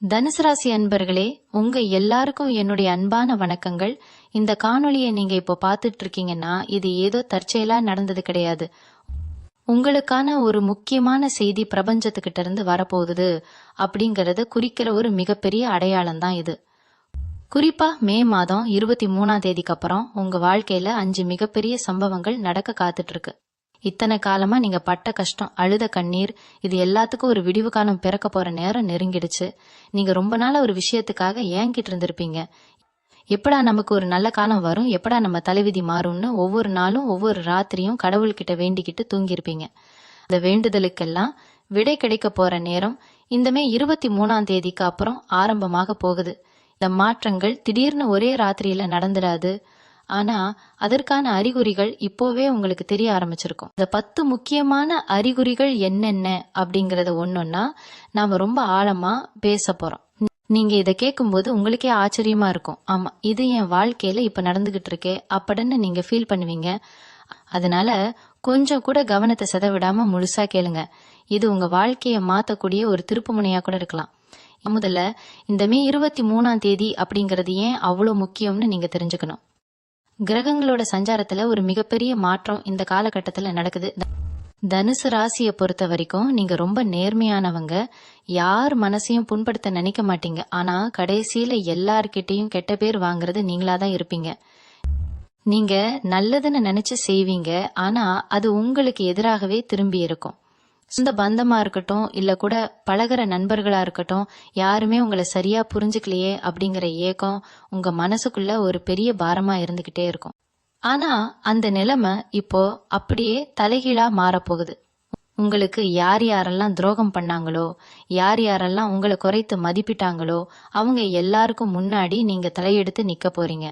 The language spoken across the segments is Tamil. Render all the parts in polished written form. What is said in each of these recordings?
தனுசு ராசி அன்பர்களே, உங்க எல்லாருக்கும் என்னுடைய அன்பான வணக்கங்கள். இந்த காணொளியை நீங்க இப்போ பார்த்துட்டு இருக்கீங்கன்னா இது ஏதோ தற்செயலா நடந்தது கிடையாது. உங்களுக்கான ஒரு முக்கியமான செய்தி பிரபஞ்சத்துக்கிட்ட இருந்து வரப்போகுது அப்படிங்கறத குறிக்கிற ஒரு மிகப்பெரிய அடையாளம் தான் இது. குறிப்பா மே மாதம் 23ஆம் தேதிக்கு அப்புறம் உங்க வாழ்க்கையில 5 மிகப்பெரிய சம்பவங்கள் நடக்க காத்துட்டு இருக்கு. இத்தனை காலமா நீங்க பட்ட கஷ்டம், அழுத கண்ணீர், இது எல்லாத்துக்கும் ஒரு விடிவு காலம் பிறக்க போற நேரம் நெருங்கிடுச்சு. நீங்க ரொம்ப நாள ஒரு விஷயத்துக்காக ஏங்கிட்டு இருந்திருப்பீங்க. எப்படா நமக்கு ஒரு நல்ல காலம் வரும், எப்படா நம்ம தலைவிதி மாறும்னு ஒவ்வொரு நாளும் ஒவ்வொரு ராத்திரியும் கடவுள்கிட்ட வேண்டிக்கிட்டு தூங்கியிருப்பீங்க. அந்த வேண்டுதலுக்கெல்லாம் விடை கிடைக்க போற நேரம் இந்த மே 23ஆம் தேதிக்கு அப்புறம் ஆரம்பமாக போகுது. இந்த மாற்றங்கள் திடீர்னு ஒரே ராத்திரியில நடந்துடாது. ஆனா அதற்கான அறிகுறிகள் இப்போவே உங்களுக்கு தெரிய ஆரம்பிச்சிருக்கும். இந்த 10 முக்கியமான அறிகுறிகள் என்னென்ன அப்படிங்கறத ஒன்னொன்னா நாம ரொம்ப ஆழமா பேச போறோம். நீங்க இதை கேட்கும்போது உங்களுக்கே ஆச்சரியமா இருக்கும். ஆமா, இது என் வாழ்க்கையில இப்ப நடந்துகிட்டு இருக்கே அப்படின்னு நீங்க ஃபீல் பண்ணுவீங்க. அதனால கொஞ்சம் கூட கவனத்தை செதவிடாம முழுசா கேளுங்க. இது உங்க வாழ்க்கைய மாத்தக்கூடிய ஒரு திருப்பு முனையா கூட இருக்கலாம். முதல்ல இந்த மே 23ஆம் தேதி அப்படிங்கறது ஏன் அவ்வளவு முக்கியம்னு நீங்க தெரிஞ்சுக்கணும். கிரகங்களோட சஞ்சாரத்துல ஒரு மிகப்பெரிய மாற்றம் இந்த காலகட்டத்துல நடக்குது. தனுசு ராசியை பொறுத்த வரைக்கும் நீங்க ரொம்ப நேர்மையானவங்க. யார் மனசையும் புண்படுத்த நினைக்க மாட்டீங்க. ஆனா கடைசியில எல்லார்கிட்டையும் கெட்ட பேர் வாங்குறது நீங்களாதான் இருப்பீங்க. நீங்க நல்லதுன்னு நினைச்சு செய்வீங்க. ஆனா அது உங்களுக்கு எதிராகவே திரும்பி இருக்கும். சொந்த பந்தமா இருக்கட்டும், இல்ல கூட பழகிற நண்பர்களா இருக்கட்டும், யாருமே உங்களை சரியா புரிஞ்சுக்கலையே அப்படிங்கிற ஏக்கம் உங்க மனசுக்குள்ள ஒரு பெரிய பாரமா இருந்துகிட்டே இருக்கும். ஆனா அந்த நிலைமை இப்போ அப்படியே தலைகீழா மாறப்போகுது. உங்களுக்கு யார் யாரெல்லாம் துரோகம் பண்ணாங்களோ, யார் யாரெல்லாம் உங்களை குறைத்து மதிப்பிட்டாங்களோ, அவங்க எல்லாருக்கும் முன்னாடி நீங்க தலையெடுத்து நிக்க போறீங்க.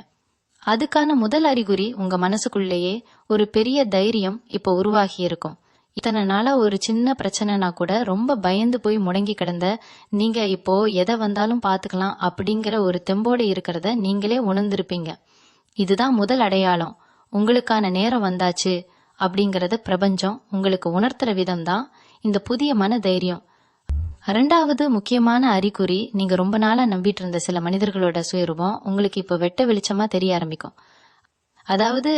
அதுக்கான முதல் அறிகுறி உங்க மனசுக்குள்ளேயே ஒரு பெரிய தைரியம் இப்போ உருவாகி இருக்கும். இத்தனை நாளா ஒரு சின்ன பிரச்சனைனா கூட ரொம்ப பயந்து போய் முடங்கி கிடந்த நீங்க இப்போ எதை வந்தாலும் பாத்துக்கலாம் அப்படிங்கிற ஒரு தெம்போடு இருக்கிறத நீங்களே உணர்ந்திருப்பீங்க. இதுதான் முதல் அடையாளம். உங்களுக்கான நேரம் வந்தாச்சு அப்படிங்கறத பிரபஞ்சம் உங்களுக்கு உணர்த்துற விதம் தான் இந்த புதிய மன தைரியம். இரண்டாவது முக்கியமான அறிகுறி, நீங்க ரொம்ப நாளா நம்பிட்டு இருந்த சில மனிதர்களோட சுயரூபம் உங்களுக்கு இப்போ வெட்ட வெளிச்சமா தெரிய ஆரம்பிக்கும். அதாவது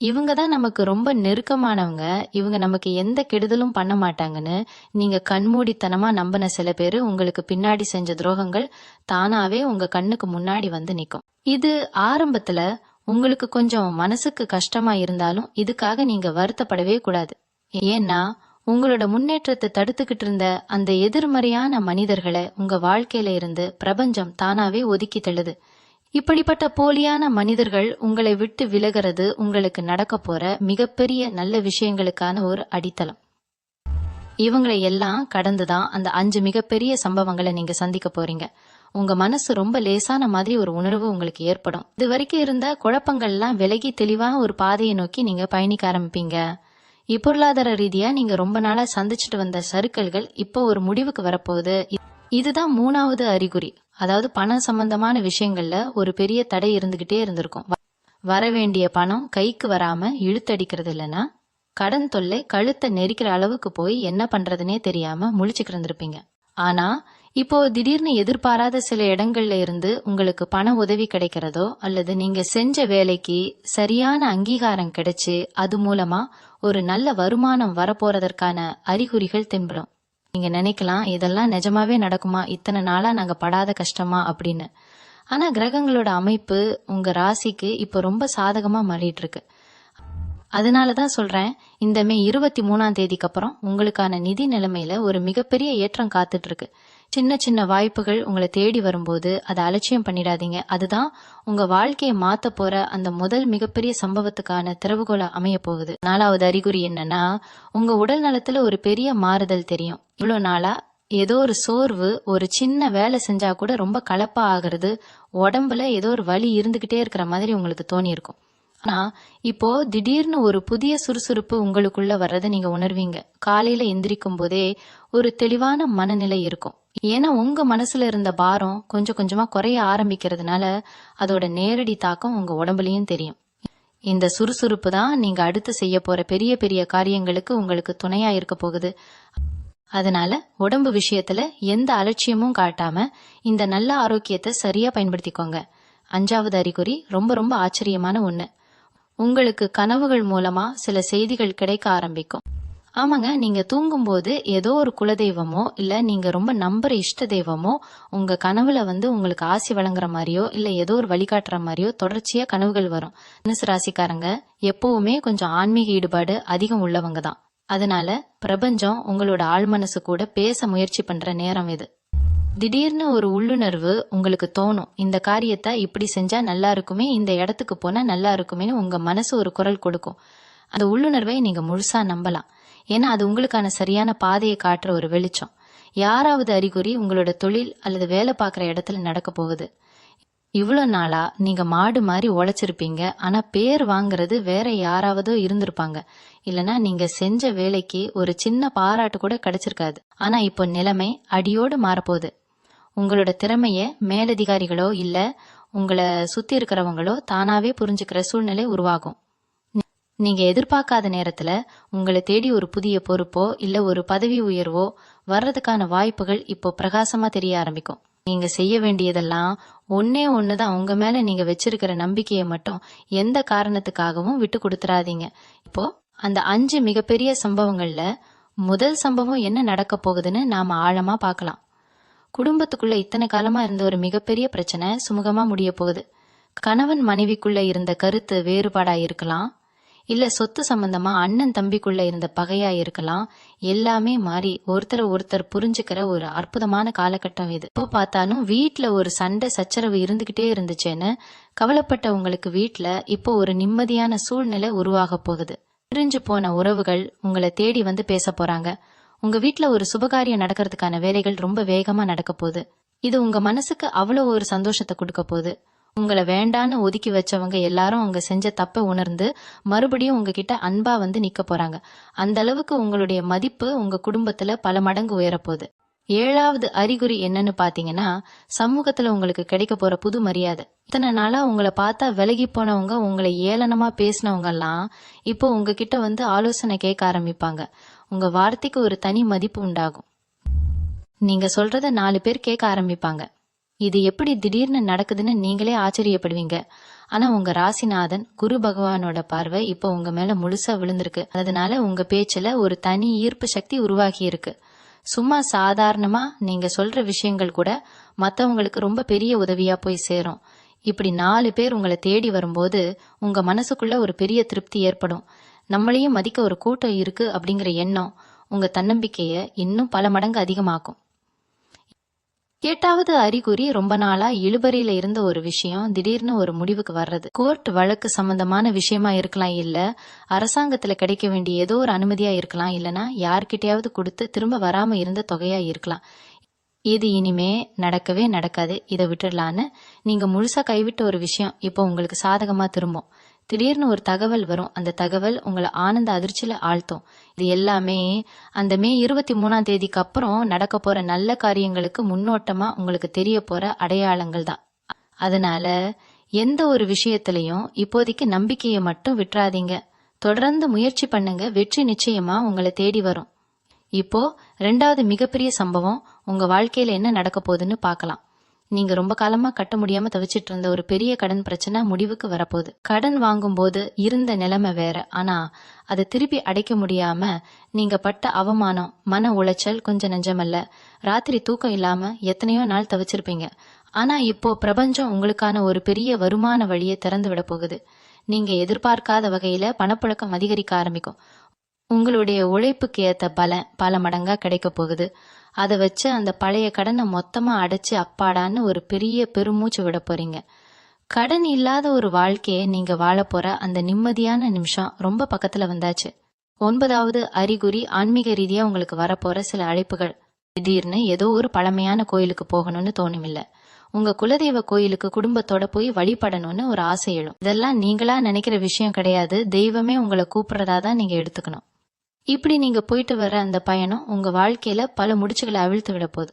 இவங்க தான் நமக்கு ரொம்ப நெருக்கமானவங்க, இவங்க நமக்கு எந்த கெடுதலும் பண்ண மாட்டாங்கன்னு நீங்க கண்மூடித்தனமா நம்பின சில பேரு உங்களுக்கு பின்னாடி செஞ்ச துரோகங்கள் தானாவே உங்க கண்ணுக்கு முன்னாடி வந்து நிக்கும். இது ஆரம்பத்துல உங்களுக்கு கொஞ்சம் மனசுக்கு கஷ்டமா இருந்தாலும் இதுக்காக நீங்க வருத்தப்படவே கூடாது. ஏன்னா உங்களோட முன்னேற்றத்தை தடுத்துக்கிட்டு இருந்த அந்த எதிர்மறையான மனிதர்களை உங்க வாழ்க்கையில இருந்து பிரபஞ்சம் தானாவே ஒதுக்கி தள்ளுது. இப்படிப்பட்ட போலியான மனிதர்கள் உங்களை விட்டு விலகிறது உங்களுக்கு நடக்க போற மிகப்பெரிய நல்ல விஷயங்களுக்கான ஒரு அடித்தளம். இவங்களை எல்லாம் கடந்துதான் அந்த 5 மிகப்பெரிய சம்பவங்களை நீங்க சந்திக்க போறீங்க. உங்க மனசு ரொம்ப லேசான மாதிரி ஒரு உணர்வு உங்களுக்கு ஏற்படும். இது வரைக்கும் இருந்த குழப்பங்கள்லாம் விலகி தெளிவான ஒரு பாதையை நோக்கி நீங்க பயணிக்க ஆரம்பிப்பீங்க. பொருளாதார ரீதியா நீங்க ரொம்ப நாளா சந்திச்சுட்டு வந்த சறுக்கல்கள் இப்போ ஒரு முடிவுக்கு வரப்போகுது. இதுதான் 3வது அறிகுறி. அதாவது பணம் சம்பந்தமான விஷயங்கள்ல ஒரு பெரிய தடை இருந்துகிட்டே இருந்திருக்கும். வர வேண்டிய பணம் கைக்கு வராம இழுத்தடிக்கிறது இல்லைன்னா கடன் தொல்லை கழுத்தை நெரிக்கிற அளவுக்கு போய் என்ன பண்றதுனே தெரியாம முழிச்சுக்கிட்டு இருந்திருப்பீங்க. ஆனா இப்போ திடீர்னு எதிர்பாராத சில இடங்கள்ல இருந்து உங்களுக்கு பண உதவி கிடைக்கிறதோ அல்லது நீங்க செஞ்ச வேலைக்கு சரியான அங்கீகாரம் கிடைச்சு அது மூலமா ஒரு நல்ல வருமானம் வரப்போறதற்கான அறிகுறிகள் தென்படும். நீங்க நினைக்கலாம், இதெல்லாம் நிஜமாவே நடக்குமா, இத்தனை நாளா நாங்க படாத கஷ்டமா அப்படின்னு. ஆனா கிரகங்களோட அமைப்பு உங்க ராசிக்கு இப்ப ரொம்ப சாதகமா மாறிட்டு இருக்கு. அதனாலதான் சொல்றேன், இந்த மே 23ஆம் தேதிக்கு அப்புறம் உங்களுக்கான நிதி நிலைமையில ஒரு மிகப்பெரிய ஏற்றம் காத்துட்டு இருக்கு. சின்ன சின்ன வாய்ப்புகள் உங்களை தேடி வரும்போது அதை அலட்சியம் பண்ணிடாதீங்க. அதுதான் உங்க வாழ்க்கையை மாத்த போற அந்த முதல் மிகப்பெரிய சம்பவத்துக்கான திறவுகோல அமைய போகுது. 4வது அறிகுறி என்னன்னா, உங்க உடல் நலத்துல ஒரு பெரிய மாறுதல் தெரியும். இவ்வளவு நாளா ஏதோ ஒரு சோர்வு, ஒரு சின்ன வேலை செஞ்சா கூட ரொம்ப கலப்பா ஆகுறது, உடம்புல ஏதோ ஒரு வலி இருந்துகிட்டே இருக்கிற மாதிரி உங்களுக்கு தோணி இருக்கும். ஆனா இப்போ திடீர்னு ஒரு புதிய சுறுசுறுப்பு உங்களுக்குள்ள வர்றதை நீங்க உணர்வீங்க. காலையில எந்திரிக்கும் போதே ஒரு தெளிவான மனநிலை இருக்கும். ஏன்னா உங்க மனசுல இருந்த பாரம் கொஞ்சம் கொஞ்சமா குறைய ஆரம்பிக்கிறதுனால அதோட நேரடி தாக்கம் உங்க உடம்புலயும் தெரியும். இந்த சுறுசுறுப்பு தான் நீங்க அடுத்து செய்ய போற பெரிய பெரிய காரியங்களுக்கு உங்களுக்கு துணையா இருக்க போகுது. அதனால உடம்பு விஷயத்துல எந்த அலட்சியமும் காட்டாம இந்த நல்ல ஆரோக்கியத்தை சரியா பயன்படுத்திக்கோங்க. 5வது அறிகுறி ரொம்ப ரொம்ப ஆச்சரியமான ஒண்ணு. உங்களுக்கு கனவுகள் மூலமா சில செய்திகள் கிடைக்க ஆரம்பிக்கும். ஆமாங்க, நீங்க தூங்கும்போது ஏதோ ஒரு குலதெய்வமோ இல்ல நீங்க ரொம்ப நம்புற இஷ்ட தெய்வமோ உங்க கனவுல உங்களுக்கு ஆசி வழங்குற மாதிரியோ இல்ல ஏதோ ஒரு வழிகாட்டுற மாதிரியோ தொடர்ச்சியா கனவுகள் வரும். தனுசு ராசிக்காரங்க எப்பவுமே கொஞ்சம் ஆன்மீக ஈடுபாடு அதிகம் உள்ளவங்க தான். அதனால பிரபஞ்சம் உங்களோட ஆழ்மனசு கூட பேச முயற்சி பண்ற நேரம் இது. திடீர்னு ஒரு உள்ளுணர்வு உங்களுக்கு தோணும், இந்த காரியத்தை இப்படி செஞ்சா நல்லா இருக்குமே, இந்த இடத்துக்கு போனா நல்லா இருக்குமேன்னு உங்க மனசு ஒரு குரல் கொடுக்கும். அந்த உள்ளுணர்வை நீங்க முழுசா நம்பலாம். ஏன்னா அது உங்களுக்கான சரியான பாதையை காட்டுற ஒரு வெளிச்சம். யாராவது அறிகுறி உங்களோட தொழில் அல்லது வேலை பார்க்குற இடத்துல நடக்க போகுது. இவ்வளோ நாளா நீங்க மாடு மாதிரி உழைச்சிருப்பீங்க, ஆனா பேர் வாங்குறது வேற யாராவதோ இருந்திருப்பாங்க. இல்லனா நீங்க செஞ்ச வேலைக்கு ஒரு சின்ன பாராட்டு கூட கிடைச்சிருக்காது. ஆனா இப்போ நிலைமை அடியோடு மாறப்போகுது. உங்களோட திறமைய மேலதிகாரிகளோ இல்ல உங்களை சுத்தி இருக்கிறவங்களோ தானாவே புரிஞ்சுக்கிற சூழ்நிலை உருவாகும். நீங்க எதிர்பார்க்காத நேரத்துல உங்களை தேடி ஒரு புதிய பொறுப்போ இல்ல ஒரு பதவி உயர்வோ வர்றதுக்கான வாய்ப்புகள் இப்போ பிரகாசமா தெரிய ஆரம்பிக்கும். நீங்க செய்ய வேண்டியதெல்லாம் ஒன்னே ஒண்ணுதான், உங்க மேல நீங்க வச்சிருக்கிற நம்பிக்கையை மட்டும் எந்த காரணத்துக்காகவும் விட்டு கொடுத்துறாதீங்க. இப்போ அந்த 5 மிகப்பெரிய சம்பவங்கள்ல முதல் சம்பவம் என்ன நடக்க போகுதுன்னு நாம ஆழமா பார்க்கலாம். குடும்பத்துக்குள்ள இத்தனை காலமா இருந்த ஒரு மிகப்பெரிய பிரச்சனை சுமூகமா முடிய போகுது. கணவன் மனைவிக்குள்ள இருந்த கருத்து வேறுபாடா இருக்கலாம், இல்ல சொத்து சம்பந்தமா அண்ணன் தம்பிக்குள்ள இருந்த பகையா இருக்கலாம். எல்லாமே மாறி ஒருத்தர் புரிஞ்சுக்கிற ஒரு அற்புதமான காலகட்டம் இது. இப்போ பார்த்தாலும் வீட்டுல ஒரு சண்டை சச்சரவு இருந்துகிட்டே இருந்துச்சேன்னு கவலைப்பட்ட உங்களுக்கு வீட்டுல இப்போ ஒரு நிம்மதியான சூழ்நிலை உருவாக போகுது. பிரிஞ்சு போன உறவுகள் உங்களை தேடி வந்து பேச போறாங்க. உங்க வீட்டுல ஒரு சுபகாரியம் நடக்கிறதுக்கான வேலைகள் ரொம்ப வேகமா நடக்க போகுது. இது உங்க மனசுக்கு அவ்வளவு ஒரு சந்தோஷத்தை கொடுக்க போகுது. உங்களை வேண்டான்னு ஒதுக்கி வச்சவங்க எல்லாரும் அவங்க செஞ்ச தப்பை உணர்ந்து மறுபடியும் உங்ககிட்ட அன்பா வந்து நிக்க போறாங்க. அந்த அளவுக்கு உங்களுடைய மதிப்பு உங்க குடும்பத்துல பல மடங்கு உயரப்போகுது. 7வது அறிகுறி என்னன்னு பாத்தீங்கன்னா, சமூகத்துல உங்களுக்கு கிடைக்க போற புது மரியாதை. இத்தனை நாளா உங்களை பார்த்தா விலகி போனவங்க, உங்களை ஏளனமா பேசினவங்க எல்லாம் இப்போ உங்ககிட்ட வந்து ஆலோசனை கேட்க ஆரம்பிப்பாங்க. உங்க வார்த்தைக்கு ஒரு தனி மதிப்பு உண்டாகும். நீங்க சொல்றத 4 பேர் கேட்க ஆரம்பிப்பாங்க. இது எப்படி திடீர்னு நடக்குதுன்னு நீங்களே ஆச்சரியப்படுவீங்க. ஆனா உங்க ராசிநாதன் குரு பகவானோட பார்வை இப்போ உங்க மேல முழுசா விழுந்திருக்கு. அதனால உங்க பேச்சுல ஒரு தனி ஈர்ப்பு சக்தி உருவாகி இருக்கு. சும்மா சாதாரணமா நீங்க சொல்ற விஷயங்கள் கூட மத்தவங்களுக்கு ரொம்ப பெரிய உதவியா போய் சேரும். இப்படி 4 பேர் உங்களை தேடி வரும்போது உங்க மனசுக்குள்ள ஒரு பெரிய திருப்தி ஏற்படும். நம்மளையும் மதிக்க ஒரு கூட்டம் இருக்கு அப்படிங்கிற எண்ணம் உங்க தன்னம்பிக்கைய இன்னும் பல மடங்கு அதிகமாக்கும். 8வது அறிகுறி ரொம்ப நாளா இழுபறியில இருந்த ஒரு விஷயம் திடீர்னு ஒரு முடிவுக்கு வர்றது. கோர்ட் வழக்கு சம்பந்தமான விஷயமா இருக்கலாம், இல்ல அரசாங்கத்துல கிடைக்க வேண்டிய ஏதோ ஒரு அனுமதியா இருக்கலாம், இல்லனா யார்கிட்டயாவது கொடுத்து திரும்ப வராம இருந்த தொகையா இருக்கலாம். இது இனிமே நடக்கவே நடக்காது, இதை விட்டுடலான்னு நீங்க முழுசா கைவிட்ட ஒரு விஷயம் இப்போ உங்களுக்கு சாதகமா திரும்பும். திடீர்னு ஒரு தகவல் வரும். அந்த தகவல் உங்களை ஆனந்த அதிர்ச்சியில ஆழ்த்தும். இது எல்லாமே அந்த மே 23ஆம் தேதிக்கு அப்புறம் நடக்க போற நல்ல காரியங்களுக்கு முன்னோட்டமா உங்களுக்கு தெரிய போற அடையாளங்கள் தான். அதனால எந்த ஒரு விஷயத்திலையும் இப்போதைக்கு நம்பிக்கையை மட்டும் விட்டுறாதீங்க. தொடர்ந்து முயற்சி பண்ணுங்க, வெற்றி நிச்சயமா உங்களை தேடி வரும். இப்போ 2வது மிகப்பெரிய சம்பவம் உங்க வாழ்க்கையில என்ன நடக்க போகுதுன்னு பார்க்கலாம். நீங்க ரொம்ப காலமா கட்ட முடியாம தவிச்சிட்டு இருந்த ஒரு பெரிய கடன் பிரச்சனை முடிவுக்கு வரப்போகுது. கடன் வாங்கும் போது இருந்த நிலைமை வேற, ஆனா அதை திருப்பி அடைக்க முடியாம நீங்க பட்ட அவமானம், மன உளைச்சல் கொஞ்சம் நெஞ்சமல்ல. ராத்திரி தூக்கம் இல்லாம எத்தனையோ நாள் தவிச்சிருப்பீங்க. ஆனா இப்போ பிரபஞ்சம் உங்களுக்கான ஒரு பெரிய வருமான வழியை திறந்து விட போகுது. நீங்க எதிர்பார்க்காத வகையில பணப்புழக்கம் அதிகரிக்க ஆரம்பிக்கும். உங்களுடைய உழைப்புக்கு ஏத்த பலன் பல மடங்கா கிடைக்க போகுது. அதை வச்சு அந்த பழைய கடனை மொத்தமா அடைச்சு அப்பாடான்னு ஒரு பெரிய பெருமூச்சு விட போறீங்க. கடன் இல்லாத ஒரு வாழ்க்கையை நீங்க வாழ போற அந்த நிம்மதியான நிமிஷம் ரொம்ப பக்கத்துல வந்தாச்சு. 9வது அறிகுறி ஆன்மீக ரீதியா உங்களுக்கு வரப்போற சில அழைப்புகள். திடீர்னு ஏதோ ஒரு பழமையான கோயிலுக்கு போகணும்னு தோணுமில்ல, உங்க குலதெய்வ கோயிலுக்கு குடும்பத்தோட போய் வழிபடணும்னு ஒரு ஆசை எழும். இதெல்லாம் நீங்களா நினைக்கிற விஷயம் கிடையாது, தெய்வமே உங்களை கூப்பிடுறதா தான் நீங்க எடுத்துக்கணும். இப்படி நீங்க போயிட்டு வர அந்த பயணம் உங்க வாழ்க்கையில பல முடிச்சுகளை அவிழ்த்து விட போகுது.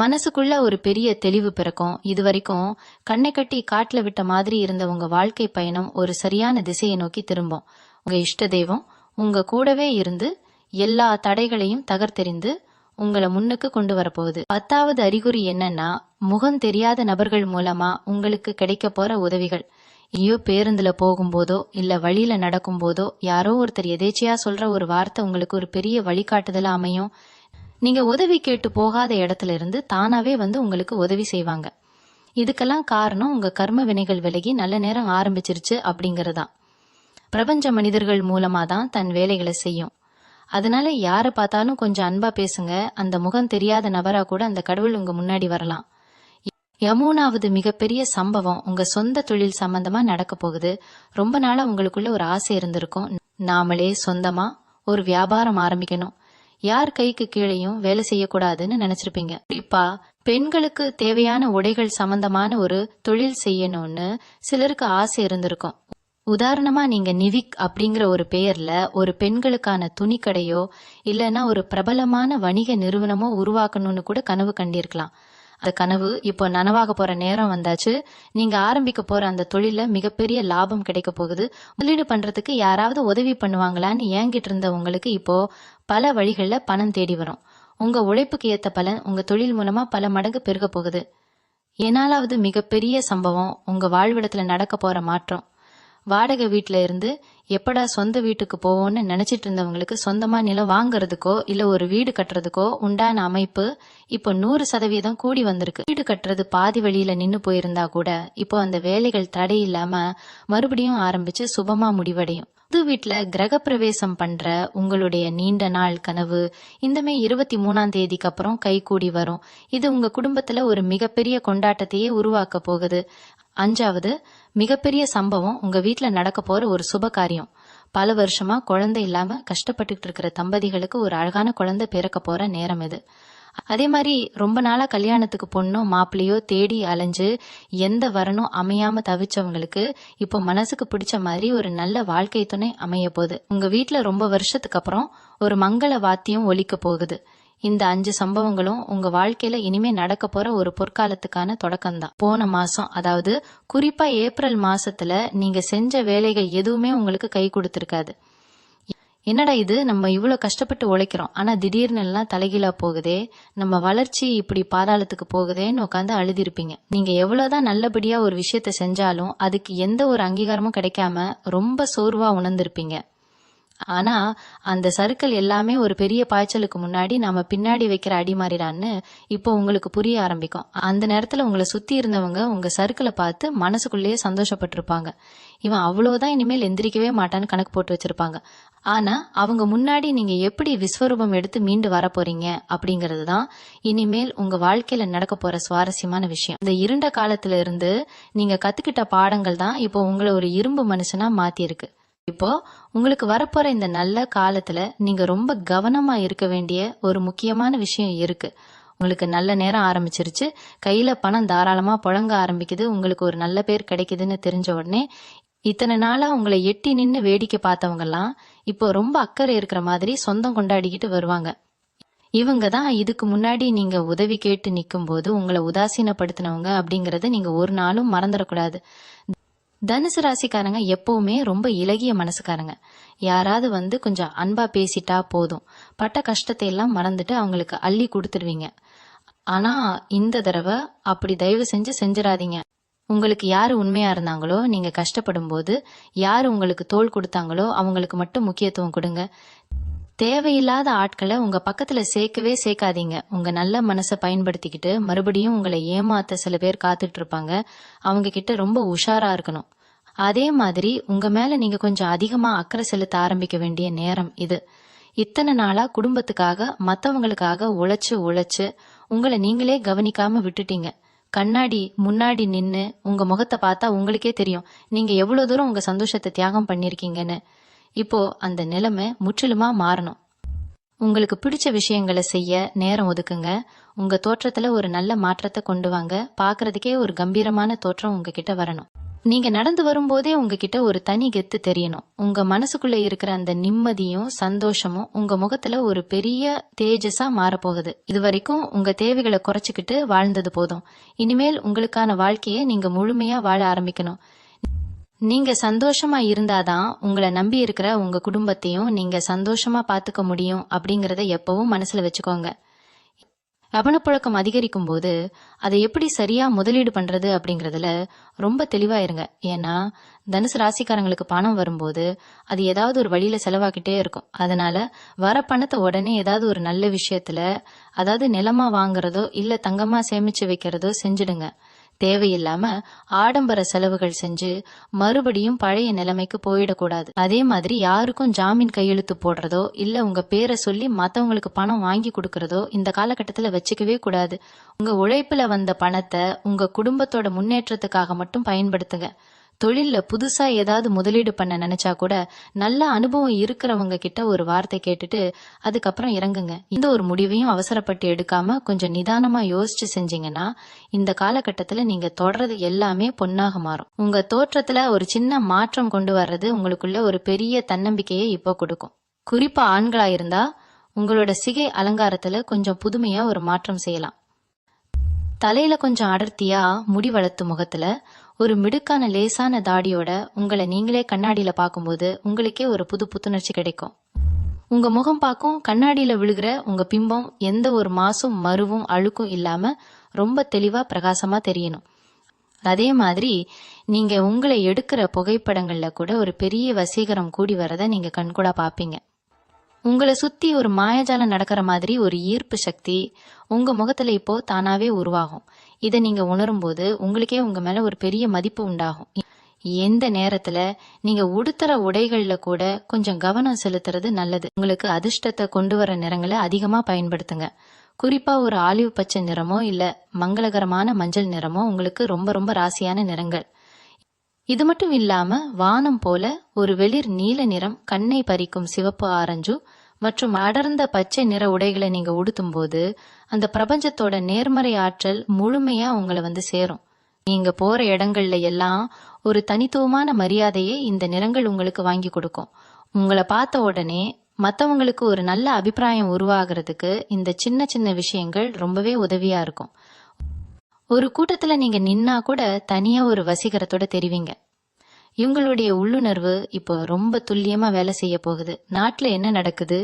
மனசுக்குள்ள ஒரு பெரிய தெளிவு பிறக்கும். இது வரைக்கும் கண்ணை கட்டி காட்டுல விட்ட மாதிரி இருந்த உங்க வாழ்க்கை பயணம் ஒரு சரியான திசையை நோக்கி திரும்பும். உங்க இஷ்ட தெய்வம் உங்க கூடவே இருந்து எல்லா தடைகளையும் தகர்த்தெறிந்து உங்களை முன்னுக்கு கொண்டு வரப்போகுது. 10வது அறிகுறி என்னன்னா, முகம் தெரியாத நபர்கள் மூலமா உங்களுக்கு கிடைக்க போற உதவிகள். ஐயோ, பேருந்துல போகும்போதோ இல்ல வழியில நடக்கும் போதோ யாரோ ஒருத்தர் எதேச்சியா சொல்ற ஒரு வார்த்தை உங்களுக்கு ஒரு பெரிய வழிகாட்டுதலா அமையும். நீங்க உதவி கேட்டு போகாத இடத்துல இருந்து தானாவே வந்து உங்களுக்கு உதவி செய்வாங்க. இதுக்கெல்லாம் காரணம் உங்க கர்ம வினைகள் விலகி நல்ல நேரம் ஆரம்பிச்சிருச்சு அப்படிங்கறதுதான். பிரபஞ்ச மனிதர்கள் மூலமா தான் தன் வேலைகளை செய்யும். அதனால யாரை பார்த்தாலும் கொஞ்சம் அன்பா பேசுங்க. அந்த முகம் தெரியாத நபரா கூட அந்த கடவுள் உங்க முன்னாடி வரலாம். 13வது மிகப்பெரிய சம்பவம் உங்க சொந்த தொழில் சம்பந்தமா நடக்க போகுது. ரொம்ப நாளா உங்களுக்குள்ள ஒரு ஆசை இருந்திருக்கும், நாமளே சொந்தமா ஒரு வியாபாரம் ஆரம்பிக்கணும், யார் கைக்கு கீழையும் வேலை செய்யக்கூடாதுன்னு நினைச்சிருப்பீங்க. குறிப்பா பெண்களுக்கு தேவையான உடைகள் சம்பந்தமான ஒரு தொழில் செய்யணும்னு சிலருக்கு ஆசை இருந்திருக்கும். உதாரணமா நீங்க நிவிக் அப்படிங்கிற ஒரு பெயர்ல ஒரு பெண்களுக்கான துணிக்கடையோ இல்லைன்னா ஒரு பிரபலமான வணிக நிறுவனமோ உருவாக்கணும்னு கூட கனவு கண்டிருக்கலாம். அந்த கனவு இப்போ நனவாக போற நேரம் வந்தாச்சு. நீங்க ஆரம்பிக்க போற அந்த தொழில மிகப்பெரிய லாபம் கிடைக்க போகுது. முதலீடு பண்றதுக்கு யாராவது உதவி பண்ணுவாங்களான்னு ஏங்கிட்டு இருந்த உங்களுக்கு இப்போ பல வழிகள்ல பணம் தேடி வரும். உங்க உழைப்புக்கு ஏத்த பலன் உங்க தொழில் மூலமா பல மடங்கு பெருக போகுது. 7வது மிகப்பெரிய சம்பவம் உங்க வாழ்விடத்துல நடக்க போற மாற்றம். வாடகை வீட்டுல இருந்து எப்படா சொந்த வீட்டுக்கு போவோம்னு நினைச்சிட்டு இருந்தவங்களுக்கு சொந்தமா நிலம் வாங்குறதுக்கோ இல்ல ஒரு வீடு கட்டுறதுக்கோ உண்டான அமைப்பு இப்போ 100% கூடி வந்திருக்கு. வீடு கட்டுறது பாதி வழியில நின்னு போயிருந்தா கூட இப்போ அந்த வேலைகள் தடை இல்லாம மறுபடியும் ஆரம்பிச்சு சுபமா முடிவடையும். புது வீட்டுல கிரக பிரவேசம் பண்ற உங்களுடைய நீண்ட நாள் கனவு இந்த மே 23ஆம் தேதிக்கு அப்புறம் கை கூடி வரும். இது உங்க குடும்பத்துல ஒரு மிகப்பெரிய கொண்டாட்டத்தையே உருவாக்க போகுது. 5வது மிகப்பெரிய சம்பவம் உங்க வீட்டுல நடக்க போற ஒரு சுப காரியம். பல வருஷமா குழந்தை இல்லாம கஷ்டப்பட்டுட்டு இருக்கிற தம்பதிகளுக்கு ஒரு அழகான குழந்தை பிறக்க போற நேரம் இது. அதே மாதிரி ரொம்ப நாளா கல்யாணத்துக்கு பொண்ணோ மாப்பிள்ளையோ தேடி அலைஞ்சு எந்த வரனும் அமையாம தவிச்சவங்களுக்கு இப்போ மனசுக்கு பிடிச்ச மாதிரி ஒரு நல்ல வாழ்க்கை துணை அமைய போகுது. உங்க வீட்டுல ரொம்ப வருஷத்துக்கு அப்புறம் ஒரு மங்கள வாத்தியம் ஒலிக்க போகுது. இந்த 5 சம்பவங்களும் உங்க வாழ்க்கையில இனிமே நடக்க போற ஒரு பொற்காலத்துக்கான தொடக்கம்தான். போன மாசம், அதாவது குறிப்பா ஏப்ரல் மாசத்துல நீங்க செஞ்ச வேலைகள் எதுவுமே உங்களுக்கு கை கொடுத்திருக்காது. என்னடா இது, நம்ம இவ்வளவு கஷ்டப்பட்டு உழைக்கிறோம், ஆனா திடீர்னு எல்லாம் தலைகீழா போகுதே, நம்ம வளர்ச்சி இப்படி பாதாளத்துக்கு போகுதேன்னு உட்காந்து அழுதிருப்பீங்க. நீங்க எவ்வளவுதான் நல்லபடியா ஒரு விஷயத்த செஞ்சாலும் அதுக்கு எந்த ஒரு அங்கீகாரமும் கிடைக்காம ரொம்ப சோர்வா உணர்ந்திருப்பீங்க. ஆனா அந்த சறுக்கல் எல்லாமே ஒரு பெரிய பாய்ச்சலுக்கு முன்னாடி நாம பின்னாடி வைக்கிற அடி மாறிடான்னு இப்போ உங்களுக்கு புரிய ஆரம்பிக்கும். அந்த நேரத்துல உங்களை சுத்தி இருந்தவங்க உங்க சறுக்கலை பார்த்து மனசுக்குள்ளேயே சந்தோஷப்பட்டிருப்பாங்க. இவன் அவ்வளவுதான், இனிமேல் எந்திரிக்கவே மாட்டான்னு கணக்கு போட்டு வச்சிருப்பாங்க. ஆனா அவங்க முன்னாடி நீங்க எப்படி விஸ்வரூபம் எடுத்து மீண்டு வர போறீங்க அப்படிங்கிறது தான் இனிமேல் உங்க வாழ்க்கையில நடக்க போற சுவாரஸ்யமான விஷயம். இந்த இருண்ட காலத்துல இருந்து நீங்க கத்துக்கிட்ட பாடங்கள் தான் இப்போ உங்களை ஒரு இரும்பு மனுஷனா மாத்தி இருக்கு. இப்போ உங்களுக்கு வரப்போற இந்த நல்ல காலத்துல நீங்க ரொம்ப கவனமா இருக்க வேண்டிய ஒரு முக்கியமான விஷயம் இருக்கு. உங்களுக்கு நல்ல நேரம் ஆரம்பிச்சிருச்சு, கையில பணம் தாராளமா புழங்க ஆரம்பிக்குது, உங்களுக்கு ஒரு நல்ல பேர் கிடைக்குதுன்னு தெரிஞ்ச உடனே இத்தனை நாளா உங்களை எட்டி நின்னு வேடிக்கை பார்த்தவங்க எல்லாம் இப்போ ரொம்ப அக்கறை இருக்கிற மாதிரி சொந்தம் கொண்டாடிக்கிட்டு வருவாங்க. இவங்க தான் இதுக்கு முன்னாடி நீங்க உதவி கேட்டு நிக்கும் போது உங்களை உதாசீனப்படுத்தினவங்க அப்படிங்கறத நீங்க ஒரு நாளும் மறந்துடக்கூடாது. தனுசு ராசிக்காரங்க எப்பவுமே ரொம்ப இலகிய மனசுக்காரங்க. யாராவது வந்து கொஞ்சம் அன்பா பேசிட்டா போதும், பட்ட கஷ்டத்தை எல்லாம் மறந்துட்டு அவங்களுக்கு அள்ளி கொடுத்துடுவீங்க. ஆனா இந்த தடவை அப்படி தயவு செஞ்சு செஞ்சிடாதீங்க. உங்களுக்கு யாரு உண்மையா இருந்தாங்களோ, நீங்க கஷ்டப்படும் போது யாரு உங்களுக்கு தோள் கொடுத்தாங்களோ அவங்களுக்கு மட்டும் முக்கியத்துவம் கொடுங்க. தேவையில்லாத ஆட்களை உங்க பக்கத்துல சேர்க்கவே சேர்க்காதீங்க. உங்க நல்ல மனசை பயன்படுத்திக்கிட்டு மறுபடியும் உங்களை ஏமாத்த சில பேர் காத்துட்டு இருப்பாங்க. அவங்க கிட்ட ரொம்ப உஷாரா இருக்கணும். அதே மாதிரி உங்க மேல நீங்க கொஞ்சம் அதிகமா அக்கறை செலுத்த ஆரம்பிக்க வேண்டிய நேரம் இது. இத்தனை நாளா குடும்பத்துக்காக மத்தவங்களுக்காக உழைச்சு உங்களை நீங்களே கவனிக்காம விட்டுட்டீங்க. கண்ணாடி முன்னாடி நின்னு உங்க முகத்தை பார்த்தா உங்களுக்கே தெரியும் நீங்க எவ்வளவு தூரம் உங்க சந்தோஷத்தை தியாகம் பண்ணிருக்கீங்கன்னு. இப்போ அந்த நிலைமை முற்றிலுமா மாறணும். உங்களுக்கு பிடிச்ச விஷயங்களை செய்ய நேரம் ஒதுக்குங்க. உங்க தோற்றத்துல ஒரு நல்ல மாற்றத்தை கொண்டு வாங்க. பாக்குறதுக்கே ஒரு கம்பீரமான தோற்றம் உங்ககிட்ட வரணும். நீங்க நடந்து வரும்போதே உங்ககிட்ட ஒரு தனி கெத்து தெரியணும். உங்க மனசுக்குள்ள இருக்கிற அந்த நிம்மதியும் சந்தோஷமும் உங்க முகத்துல ஒரு பெரிய தேஜஸா மாறப்போகுது. இது வரைக்கும் உங்க தேவைகளை குறைச்சிக்கிட்டு வாழ்ந்தது போதும். இனிமேல் உங்களுக்கான வாழ்க்கையை நீங்க முழுமையா வாழ ஆரம்பிக்கணும். நீங்க சந்தோஷமா இருந்தாதான் உங்களை நம்பி இருக்கிற உங்க குடும்பத்தையும் நீங்க சந்தோஷமா பாத்துக்க முடியும் அப்படிங்கறத எப்பவும் மனசுல வச்சுக்கோங்க. கவனப்புழக்கம் அதிகரிக்கும் போது அதை எப்படி சரியா முதலீடு பண்றது அப்படிங்கறதுல ரொம்ப தெளிவா இருங்க. ஏன்னா தனுசு ராசிக்காரங்களுக்கு பணம் வரும்போது அது ஏதாவது ஒரு வழியில செலவாக்கிட்டே இருக்கும். அதனால வர பணத்தை உடனே ஏதாவது ஒரு நல்ல விஷயத்துல, அதாவது நிலமா வாங்குறதோ இல்ல தங்கமா சேமிச்சு வைக்கிறதோ செஞ்சிடுங்க. தேவையில்லாம ஆடம்பர செலவுகள் செஞ்சு மறுபடியும் பழைய நிலைமைக்கு போயிடக்கூடாது. அதே மாதிரி யாருக்கும் ஜாமீன் கையெழுத்து போடுறதோ இல்ல உங்க பேரை சொல்லி மத்தவங்களுக்கு பணம் வாங்கி கொடுக்கறதோ இந்த காலகட்டத்துல வச்சுக்கவே கூடாது. உங்க உழைப்புல வந்த பணத்தை உங்க குடும்பத்தோட முன்னேற்றத்துக்காக மட்டும் பயன்படுத்துங்க. தொழில்ல புதுசா ஏதாவது முதலீடு பண்ண நினைச்சா கூட நல்ல அனுபவம் இருக்கிறவங்க கிட்ட ஒரு வார்த்தை கேட்டுட்டு அதுக்கப்புறம் இறங்குங்க. இந்த ஒரு முடிவையும் அவசரப்பட்டு எடுக்காம கொஞ்சம் நிதானமா யோசிச்சு செஞ்சீங்கன்னா இந்த காலகட்டத்துல நீங்க தொடர்றது எல்லாமே பொன்னாக மாறும். உங்க தோற்றத்துல ஒரு சின்ன மாற்றம் கொண்டு வர்றது உங்களுக்குள்ள ஒரு பெரிய தன்னம்பிக்கையை இப்போ கொடுக்கும். குறிப்பா ஆண்களா இருந்தா உங்களோட சிகை அலங்காரத்துல கொஞ்சம் புதுமையா ஒரு மாற்றம் செய்யலாம். தலையில கொஞ்சம் அடர்த்தியா முடி வளர்த்து முகத்துல ஒரு மிடுக்கான லேசான தாடியோட உங்களை நீங்களே கண்ணாடியில பார்க்கும்போது உங்களுக்கே ஒரு புது புத்துணர்ச்சி கிடைக்கும். உங்க முகம் பார்க்கும் கண்ணாடியில விழுகிற உங்க பிம்பம் எந்த ஒரு மாசும் மருவும் அழுக்கும் இல்லாம ரொம்ப தெளிவா பிரகாசமா தெரியணும். அதே மாதிரி நீங்க உங்களை எடுக்கிற புகைப்படங்கள்ல கூட ஒரு பெரிய வசீகரம் கூடி வரத நீங்க கண்கூடா பாப்பீங்க. உங்களை சுத்தி ஒரு மாயஜாலம் நடக்கிற மாதிரி ஒரு ஈர்ப்பு சக்தி உங்க முகத்துல இப்போ தானாவே உருவாகும். இதை நீங்க உணரும் போது உங்களுக்கே உங்க மேல ஒரு பெரிய மதிப்பு உண்டாகும். எந்த நேரத்துல நீங்க உடுத்துற உடைகள்ல கூட கொஞ்சம் கவனம் செலுத்துறது நல்லது. உங்களுக்கு அதிர்ஷ்டத்தை கொண்டு வர நிறங்களை அதிகமா பயன்படுத்துங்க. குறிப்பா ஒரு ஆலிவ் பச்சை நிறமோ இல்ல மங்களகரமான மஞ்சள் நிறமோ உங்களுக்கு ரொம்ப ரொம்ப ராசியான நிறங்கள். இது மட்டும் இல்லாம வானம் போல ஒரு வெளிர் நீல நிறம், கண்ணை பறிக்கும் சிவப்பு ஆரஞ்சு மற்றும் அடர்ந்த பச்சை நிற உடைகளை நீங்க உடுத்தும் போது அந்த பிரபஞ்சத்தோட நேர்மறை ஆற்றல் முழுமையா உங்களை வந்து சேரும். நீங்க போற இடங்கள்ல எல்லாம் ஒரு தனித்துவமான மரியாதையை இந்த நிறங்கள் உங்களுக்கு வாங்கி கொடுக்கும். உங்களை பார்த்த உடனே மத்தவங்களுக்கு ஒரு நல்ல அபிப்பிராயம் உருவாகிறதுக்கு இந்த சின்ன சின்ன விஷயங்கள் ரொம்பவே உதவியா இருக்கும். ஒரு கூட்டத்துல நீங்க நின்னா கூட தனியா ஒரு வசீகரத்தோட தெரிவிங்க. இவங்களுடைய உள்ளுணர்வு இப்போ ரொம்ப துல்லியமா வேலை செய்ய போகுது. நாட்டுல என்ன நடக்குது,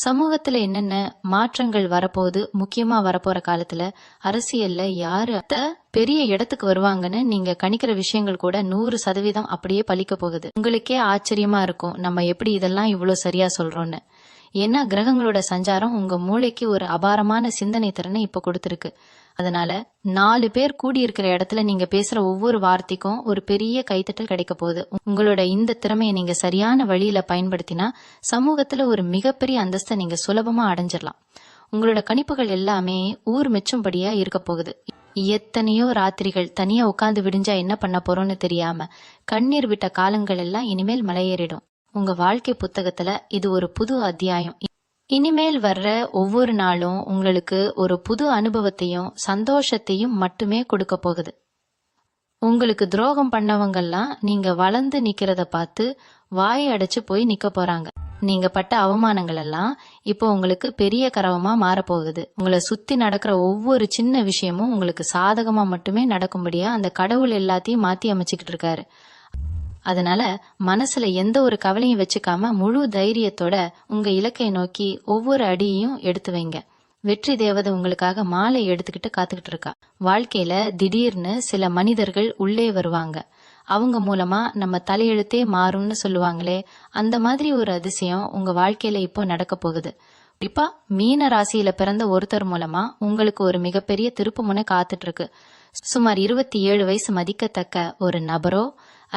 சமூகத்துல என்னென்ன மாற்றங்கள் வரப்போகுது, முக்கியமா வரப்போற காலத்துல அரசியல்ல யாரு பெரிய இடத்துக்கு வருவாங்கன்னு நீங்க கணிக்கிற விஷயங்கள் கூட 100% அப்படியே பலிக்க போகுது. உங்களுக்கே ஆச்சரியமா இருக்கும் நம்ம எப்படி இதெல்லாம் இவ்வளவு சரியா சொல்றோம்னு. ஏன்னா கிரகங்களோட சஞ்சாரம் உங்க மூளைக்கு ஒரு அபாரமான சிந்தனை திறனை இப்ப கொடுத்திருக்கு. அதனால 4 பேர் கூடி இருக்கிற இடத்துல நீங்க பேசுற ஒவ்வொரு வார்த்தைக்கும் ஒரு பெரிய கைத்தட்டல் கிடைக்க போகுது. உங்களோட இந்த திறமையை நீங்க சரியான வழியில பயன்படுத்தினா சமூகத்துல ஒரு மிகப்பெரிய அந்தஸ்தை நீங்க சுலபமா அடைஞ்சிடலாம். உங்களோட கணிப்புகள் எல்லாமே ஊர் மெச்சும்படியா இருக்க போகுது. எத்தனையோ ராத்திரிகள் தனியா உட்கார்ந்து விடிஞ்சா என்ன பண்ண போறோம்னு தெரியாம கண்ணீர் விட்ட காலங்கள் எல்லாம் இனிமேல் மலையேறிடும். உங்க வாழ்க்கை புத்தகத்துல இது ஒரு புது அத்தியாயம். இனிமேல் வர்ற ஒவ்வொரு நாளும் உங்களுக்கு ஒரு புது அனுபவத்தையும் சந்தோஷத்தையும் மட்டுமே கொடுக்க போகுது. உங்களுக்கு துரோகம் பண்ணவங்கெல்லாம் நீங்க வளர்ந்து நிக்கிறத பார்த்து வாயை அடைச்சு போய் நிக்க போறாங்க. நீங்க பட்ட அவமானங்கள் எல்லாம் இப்போ உங்களுக்கு பெரிய கரவமா மாறப்போகுது. உங்களை சுத்தி நடக்கிற ஒவ்வொரு சின்ன விஷயமும் உங்களுக்கு சாதகமா மட்டுமே நடக்கும்படியா அந்த கடவுள் எல்லாத்தையும் மாத்தி அமைச்சுக்கிட்டு இருக்காரு. அதனால மனசுல எந்த ஒரு கவலையும் வச்சுக்காம முழு தைரியத்தோட உங்க இலக்கை நோக்கி ஒவ்வொரு அடியையும் எடுத்து வைங்க. வெற்றி தேவதை உங்களுக்காக மாலை எடுத்துக்கிட்டு காத்துக்கிட்டு இருக்கா. வாழ்க்கையில திடீர்னு சில மனிதர்கள் உள்ளே வருவாங்க. அவங்க மூலமா நம்ம தலையெழுத்தே மாறும்னு சொல்லுவாங்களே, அந்த மாதிரி ஒரு அதிசயம் உங்க வாழ்க்கையில இப்போ நடக்க போகுது. குறிப்பா மீன ராசியில பிறந்த ஒருத்தர் மூலமா உங்களுக்கு ஒரு மிகப்பெரிய திருப்பு முனை காத்துட்டு இருக்கு. சுமார் 27 வயசு மதிக்கத்தக்க ஒரு நபரோ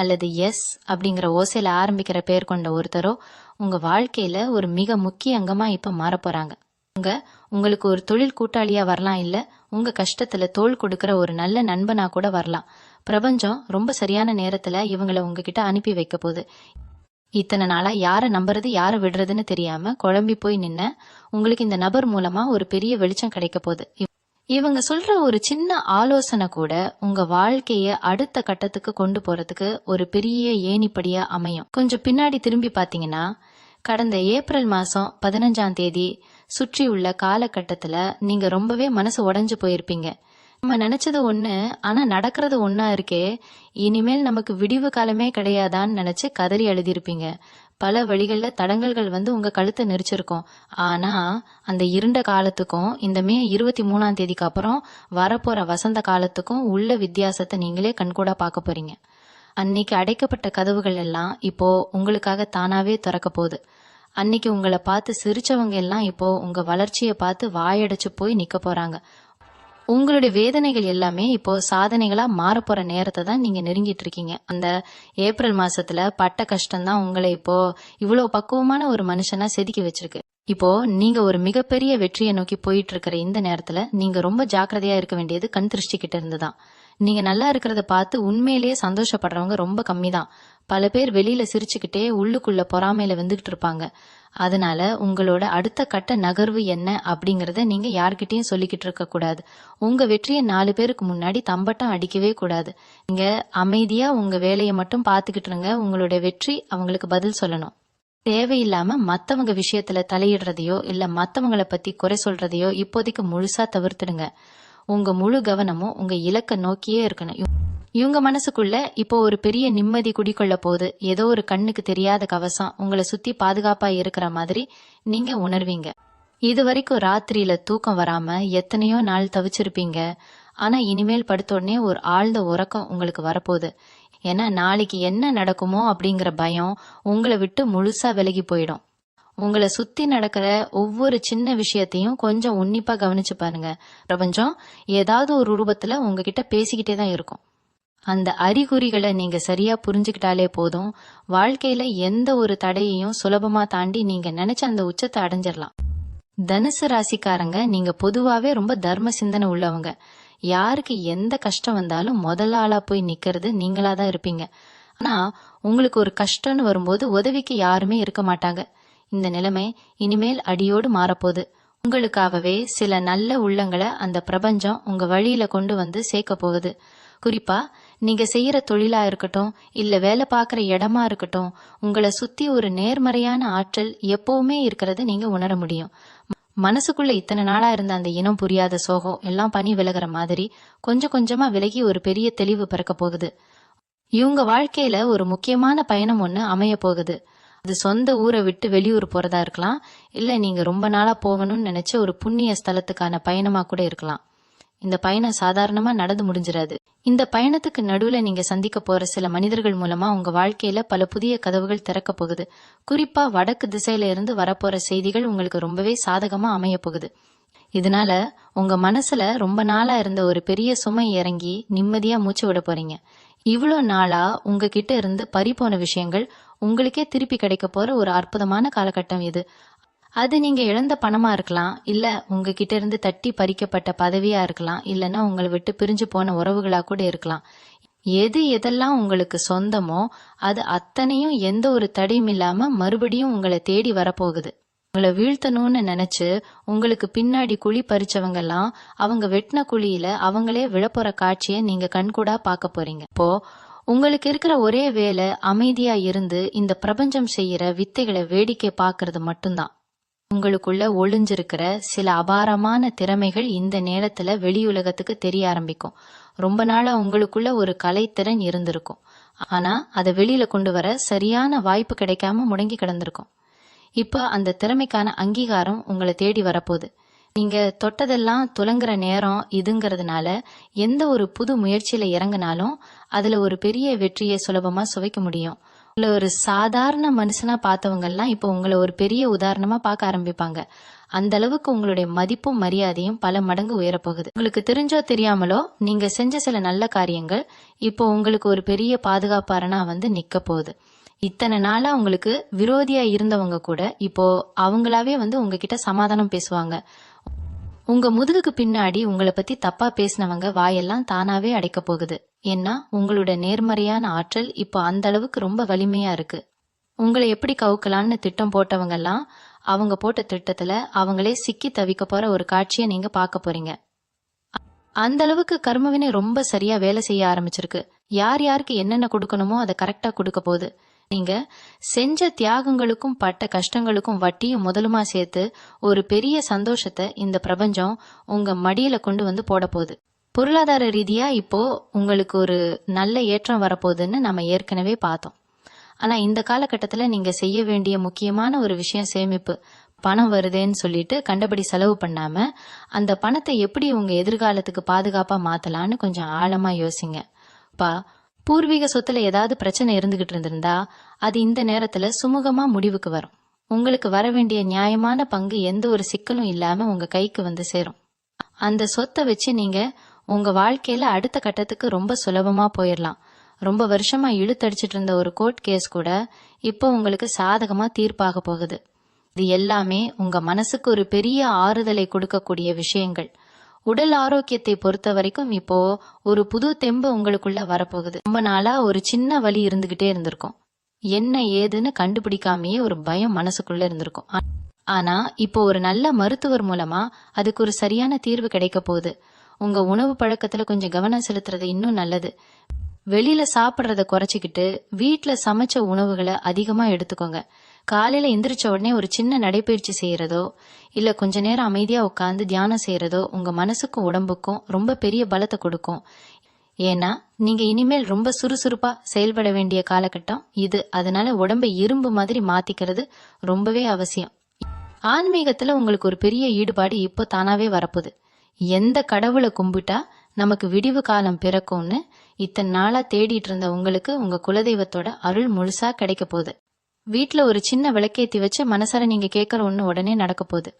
அல்லது எஸ் அப்படிங்கிற ஓசையில ஆரம்பிக்கிற பேர் கொண்ட ஒருத்தரோ உங்க வாழ்க்கையில ஒரு மிக முக்கிய அங்கமா இப்ப மாற போறாங்க. உங்களுக்கு ஒரு தொழில் கூட்டாளியா வரலாம், இல்ல உங்க கஷ்டத்துல தோள் கொடுக்கிற ஒரு நல்ல நண்பனா கூட வரலாம். பிரபஞ்சம் ரொம்ப சரியான நேரத்துல இவங்களை உங்ககிட்ட அனுப்பி வைக்க போகுது. இத்தனை நாளா யாரை நம்புறது யாரை விடுறதுன்னு தெரியாம குழம்பி போய் நின்ன உங்களுக்கு இந்த நபர் மூலமா ஒரு பெரிய வெளிச்சம் கிடைக்க போகுது. இவங்க சொல்ற ஒரு சின்ன ஆலோசனை கூட உங்க வாழ்க்கைய அடுத்த கட்டத்துக்கு கொண்டு போறதுக்கு ஒரு பெரிய ஏணிப்படியா அமையும். கொஞ்சம் பின்னாடி திரும்பி பாத்தீங்கன்னா கடந்த ஏப்ரல் மாசம் 15ஆம் தேதி சுற்றி உள்ள காலகட்டத்துல நீங்க ரொம்பவே மனசு உடைஞ்சு போயிருப்பீங்க. நம்ம நினைச்சது ஒண்ணு, ஆனா நடக்கிறது ஒண்ணா இருக்கே, இனிமேல் நமக்கு விடிவு காலமே கிடையாதான்னு நினைச்சு கதறி எழுதியிருப்பீங்க. பல வழிகள்ல தடங்கல்கள் உங்க கழுத்தை நெரிச்சிருக்கும். ஆனா அந்த இருண்ட காலத்துக்கும் இந்த மே 23ஆம் தேதிக்கு அப்புறம் வரப்போற வசந்த காலத்துக்கும் உள்ள வித்தியாசத்தை நீங்களே கண்கூடா பார்க்க போறீங்க. அன்னைக்கு அடைக்கப்பட்ட கதவுகள் எல்லாம் இப்போ உங்களுக்காக தானாவே திறக்க போகுது. அன்னைக்கு உங்களை பார்த்து சிரிச்சவங்க எல்லாம் இப்போ உங்க வளர்ச்சியை பார்த்து வாயடைச்சு போய் நிக்க போறாங்க. உங்களுடைய வேதனைகள் எல்லாமே இப்போ சாதனைகளா மாறப்போற நேரத்தை தான் நீங்க நெருங்கிட்டு இருக்கீங்க. அந்த ஏப்ரல் மாசத்துல பட்ட கஷ்டம் தான் உங்களை இப்போ இவ்வளவு பக்குவமான ஒரு மனுஷனா செதுக்கி வச்சிருக்கு. இப்போ நீங்க ஒரு மிகப்பெரிய வெற்றியை நோக்கி போயிட்டு இருக்கிற இந்த நேரத்துல நீங்க ரொம்ப ஜாக்கிரதையா இருக்க வேண்டியது கண் திருஷ்டி கிட்ட இருந்துதான். நீங்க நல்லா இருக்கிறத பார்த்து உண்மையிலேயே சந்தோஷப்படுறவங்க ரொம்ப கம்மி தான். பல பேர் வெளியில சிரிச்சுக்கிட்டே உள்ளுக்குள்ள பொறாமையில வந்துகிட்டு இருப்பாங்க. அதனால உங்களோட அடுத்த கட்ட நகர்வு என்ன அப்படிங்கறத நீங்க யார்கிட்டயும் சொல்லிக்கிட்டு இருக்க கூடாது. உங்க வெற்றியை 4 பேருக்கு முன்னாடி தம்பட்டம் அடிக்கவே கூடாது. நீங்க அமைதியா உங்க வேலையை மட்டும் பாத்துக்கிட்டு இருங்க. உங்களோட வெற்றி அவங்களுக்கு பதில் சொல்லணும். தேவையில்லாம மத்தவங்க விஷயத்துல தலையிடுறதையோ இல்ல மத்தவங்களை பத்தி குறை சொல்றதையோ இப்போதைக்கு முழுசா தவிர்த்துடுங்க. உங்க முழு கவனமும் உங்க இலக்க நோக்கியே இருக்கணும். இவங்க மனசுக்குள்ள இப்போ ஒரு பெரிய நிம்மதி குடிக்கொள்ள போகுது. ஏதோ ஒரு கண்ணுக்கு தெரியாத கவசம் உங்களை சுத்தி பாதுகாப்பா இருக்கிற மாதிரி நீங்க உணர்வீங்க. இது வரைக்கும் ராத்திரியில தூக்கம் வராம எத்தனையோ நாள் தவிச்சிருப்பீங்க. ஆனா இனிமேல் படுத்த உடனே ஒரு ஆழ்ந்த உறக்கம் உங்களுக்கு வரப்போகுது. ஏன்னா நாளைக்கு என்ன நடக்குமோ அப்படிங்கிற பயம் உங்களை விட்டு முழுசா விலகி போயிடும். உங்களை சுத்தி நடக்கிற ஒவ்வொரு சின்ன விஷயத்தையும் கொஞ்சம் உன்னிப்பா கவனிச்சு பாருங்க. பிரபஞ்சம் ஏதாவது ஒரு ரூபத்துல உங்ககிட்ட பேசிக்கிட்டே தான் இருக்கும். அந்த அறிகுறிகளை நீங்க சரியா புரிஞ்சுக்கிட்டாலே போதும். வாழ்க்கையில எந்த ஒரு தடையையும் சுலபமா தாண்டி நீங்க நினைச்ச அந்த உச்சத்தை அடைஞ்சிடலாம். தனுசு ராசிக்காரங்க நீங்க பொதுவாவே ரொம்ப தர்ம சிந்தனை உள்ளவங்க. யாருக்கு எந்த கஷ்டம் வந்தாலும் முதல் ஆளா போய் நிக்கிறது நீங்களாதான் இருப்பீங்க. ஆனா உங்களுக்கு ஒரு கஷ்டம்னு வரும்போது உதவிக்கு யாருமே இருக்க மாட்டாங்க. இந்த நிலைமை இனிமேல் அடியோடு மாறப்போகுது. உங்களுக்காகவே சில நல்ல உள்ளங்களை அந்த பிரபஞ்சம் உங்க வழியில கொண்டு வந்து சேர்க்க போகுது. குறிப்பா நீங்க செய்யற தொழிலா இருக்கட்டும் இல்ல வேலை பார்க்கற இடமா இருக்கட்டும், உங்களை சுத்தி ஒரு நேர்மறையான ஆற்றல் எப்பவுமே இருக்கிறத நீங்க உணர முடியும். மனசுக்குள்ள இத்தனை நாளா இருந்த அந்த இனம் புரியாத சோகம் எல்லாம் பனி விலகிற மாதிரி கொஞ்சம் கொஞ்சமா விலகி ஒரு பெரிய தெளிவு பிறக்க போகுது. இவங்க வாழ்க்கையில ஒரு முக்கியமான பயணம் ஒண்ணு அமைய போகுது. அது சொந்த ஊரை விட்டு வெளியூர் போறதா இருக்கலாம், இல்ல நீங்க ரொம்ப நாளா போகணும்னு நினைச்ச ஒரு புண்ணிய ஸ்தலத்துக்கான பயணமா கூட இருக்கலாம். இந்த பயணம் சாதாரணமா நடந்து முடிஞ்சிடாது. இந்த பயணத்துக்கு நடுவுல நீங்க சந்திக்க போற சில மனிதர்கள் மூலமா உங்க வாழ்க்கையில பல புதிய கதவுகள் திறக்க போகுது. குறிப்பா வடக்கு திசையில இருந்து வரப்போற செய்திகள் உங்களுக்கு ரொம்பவே சாதகமா அமைய போகுது. இதனால உங்க மனசுல ரொம்ப நாளா இருந்த ஒரு பெரிய சுமை இறங்கி நிம்மதியா மூச்சு விட போறீங்க. இவ்வளோ நாளா உங்ககிட்ட இருந்து பறிபோன விஷயங்கள் உங்களுக்கே திருப்பி கிடைக்க போற ஒரு அற்புதமான காலகட்டம் இது. அது நீங்க இழந்த பணமா இருக்கலாம், இல்ல உங்ககிட்ட இருந்து தட்டி பறிக்கப்பட்ட பதவியா இருக்கலாம், இல்லைன்னா உங்களை விட்டு பிரிஞ்சு போன உறவுகளா கூட இருக்கலாம். எதெல்லாம் உங்களுக்கு சொந்தமோ அது அத்தனையும் எந்த ஒரு தடையும் இல்லாம மறுபடியும் உங்களை தேடி வரப்போகுது. உங்களை வீழ்த்தணும்னு நினைச்சு உங்களுக்கு பின்னாடி குழி பறிச்சவங்க எல்லாம் அவங்க வெட்டின குழியில அவங்களே விழப்போற காட்சியை நீங்க கண்கூடா பார்க்க போறீங்க. இப்போ உங்களுக்கு இருக்கிற ஒரே வேலை அமைதியா இருந்து இந்த பிரபஞ்சம் செய்யற வித்தைகளை வேடிக்கை பார்க்கறது மட்டும்தான். உங்களுக்குள்ள ஒளிஞ்சிருக்கிற சில அபாரமான திறமைகள் இந்த நேரத்துல வெளியுலகத்துக்கு தெரிய ஆரம்பிக்கும். ரொம்ப நாளா உங்களுக்குள்ள ஒரு கலைத்திறன் இருந்திருக்கும், ஆனா அதை வெளியில கொண்டு வர சரியான வாய்ப்பு கிடைக்காம முடங்கி கிடந்திருக்கும். இப்ப அந்த திறமைக்கான அங்கீகாரம் உங்களை தேடி வரப்போகுது. நீங்க தொட்டதெல்லாம் துலங்குற நேரம் இதுங்கிறதுனால எந்த ஒரு புது முயற்சியில இறங்கினாலும் அதுல ஒரு பெரிய வெற்றியை சுலபமா சுவைக்க முடியும். உங்களை ஒரு சாதாரண மனுஷனா பார்த்தவங்க எல்லாம் இப்போ உங்களை ஒரு பெரிய உதாரணமா பார்க்க ஆரம்பிப்பாங்க. அந்த அளவுக்கு உங்களுடைய மதிப்பும் மரியாதையும் பல மடங்கு உயரப்போகுது. உங்களுக்கு தெரிஞ்சோ தெரியாமலோ நீங்க செஞ்ச சில நல்ல காரியங்கள் இப்போ உங்களுக்கு ஒரு பெரிய பாதுகாப்பாரனா நிக்க போகுது. இத்தனை நாளா உங்களுக்கு விரோதியா இருந்தவங்க கூட இப்போ அவங்களாவே உங்ககிட்ட சமாதானம் பேசுவாங்க. உங்க முதுகுக்கு பின்னாடி உங்களை பத்தி தப்பா பேசினவங்க வாயெல்லாம் தானாவே அடைக்க போகுது. ஏன்னா உங்களோட நேர்மறையான ஆற்றல் இப்போ அந்த அளவுக்கு ரொம்ப வலிமையா இருக்கு. உங்களை எப்படி கவுக்கலான்னு திட்டம் போட்டவங்க எல்லாம் அவங்க போட்ட திட்டத்துல அவங்களே சிக்கி தவிக்க போற ஒரு காட்சியை நீங்க பார்க்க போறீங்க. அந்த அளவுக்கு கர்மவினை ரொம்ப சரியா வேலை செய்ய ஆரம்பிச்சிருக்கு. யார் யாருக்கு என்னென்ன கொடுக்கணுமோ அதை கரெக்டா கொடுக்க போகுது. நீங்க செஞ்ச தியாகங்களுக்கும் பட்ட கஷ்டங்களுக்கும் வட்டியும் முதலுமா சேர்த்து ஒரு பெரிய சந்தோஷத்தை இந்த பிரபஞ்சம் உங்க மடியில கொண்டு போட போகுது. பொருளாதார ரீதியா இப்போ உங்களுக்கு ஒரு நல்ல ஏற்றம் வரப்போகுதுன்னு நம்ம ஏற்கனவே பார்த்தோம். ஆனா இந்த காலகட்டத்துல நீங்க செய்ய வேண்டிய முக்கியமான ஒரு விஷயம் சேமிப்பு. பணம் வருதேன்னு சொல்லிட்டு கண்டபடி செலவு பண்ணாம அந்த பணத்தை எப்படி உங்க எதிர்காலத்துக்கு பாதுகாப்பா மாத்தலாம்னு கொஞ்சம் ஆழமா யோசிங்க. பூர்வீக சொத்துல ஏதாவது பிரச்சனை இருந்துகிட்டு இருந்திருந்தா அது இந்த நேரத்துல சுமூகமா முடிவுக்கு வரும். உங்களுக்கு வர வேண்டிய நியாயமான பங்கு எந்த ஒரு சிக்கலும் இல்லாம உங்க கைக்கு வந்து சேரும். அந்த சொத்தை வச்சு நீங்க உங்க வாழ்க்கையில அடுத்த கட்டத்துக்கு ரொம்ப சுலபமா போயிடலாம். ரொம்ப வருஷமா இழுத்தடிச்சிட்டு இருந்த ஒரு கோர்ட் கேஸ் கூட இப்போ உங்களுக்கு சாதகமா தீர்ப்பாக போகுது. இது எல்லாமே உங்க மனசுக்கு ஒரு பெரிய ஆறுதலை கொடுக்கக்கூடிய விஷயங்கள். உடல் ஆரோக்கியத்தை பொறுத்த வரைக்கும் இப்போ ஒரு புது தெம்பு உங்களுக்குள்ள வரப்போகுது. ரொம்ப நாளா ஒரு சின்ன வலி இருந்துகிட்டே இருந்திருக்கும். என்ன ஏதுன்னு கண்டுபிடிக்காமயே ஒரு பயம் மனசுக்குள்ள இருந்திருக்கும். ஆனா இப்போ ஒரு நல்ல மருத்துவர் மூலமா அதுக்கு ஒரு சரியான தீர்வு கிடைக்க போகுது. உங்க உணவு பழக்கத்துல கொஞ்சம் கவனம் செலுத்துறது இன்னும் நல்லது. வெளியில சாப்பிட்றத குறைச்சிக்கிட்டு வீட்டுல சமைச்ச உணவுகளை அதிகமா எடுத்துக்கோங்க. காலையில எந்திரிச்ச உடனே ஒரு சின்ன நடைப்பயிற்சி செய்யறதோ இல்ல கொஞ்ச நேரம் அமைதியா உட்காந்து தியானம் செய்யறதோ உங்க மனசுக்கும் உடம்புக்கும் ரொம்ப பெரிய பலத்தை கொடுக்கும். ஏன்னா நீங்க இனிமேல் ரொம்ப சுறுசுறுப்பா செயல்பட வேண்டிய காலகட்டம் இது. அதனால உடம்பை இரும்பு மாதிரி மாத்திக்கிறது ரொம்பவே அவசியம். ஆன்மீகத்துல உங்களுக்கு ஒரு பெரிய ஈடுபாடு இப்போ தானாவே வரப்போகுது. எந்த கடவுளை கும்பிட்டா நமக்கு விடிவு காலம் பிறக்கும்னு இத்தனை நாளா தேடிட்டு இருந்த உங்களுக்கு உங்க குலதெய்வத்தோட அருள் முழுசா கிடைக்க போகுது. வீட்டுல ஒரு சின்ன விளக்கேத்தி வச்சு மனசார நீங்க கேட்கற ஒண்ணு உடனே நடக்க போகுது.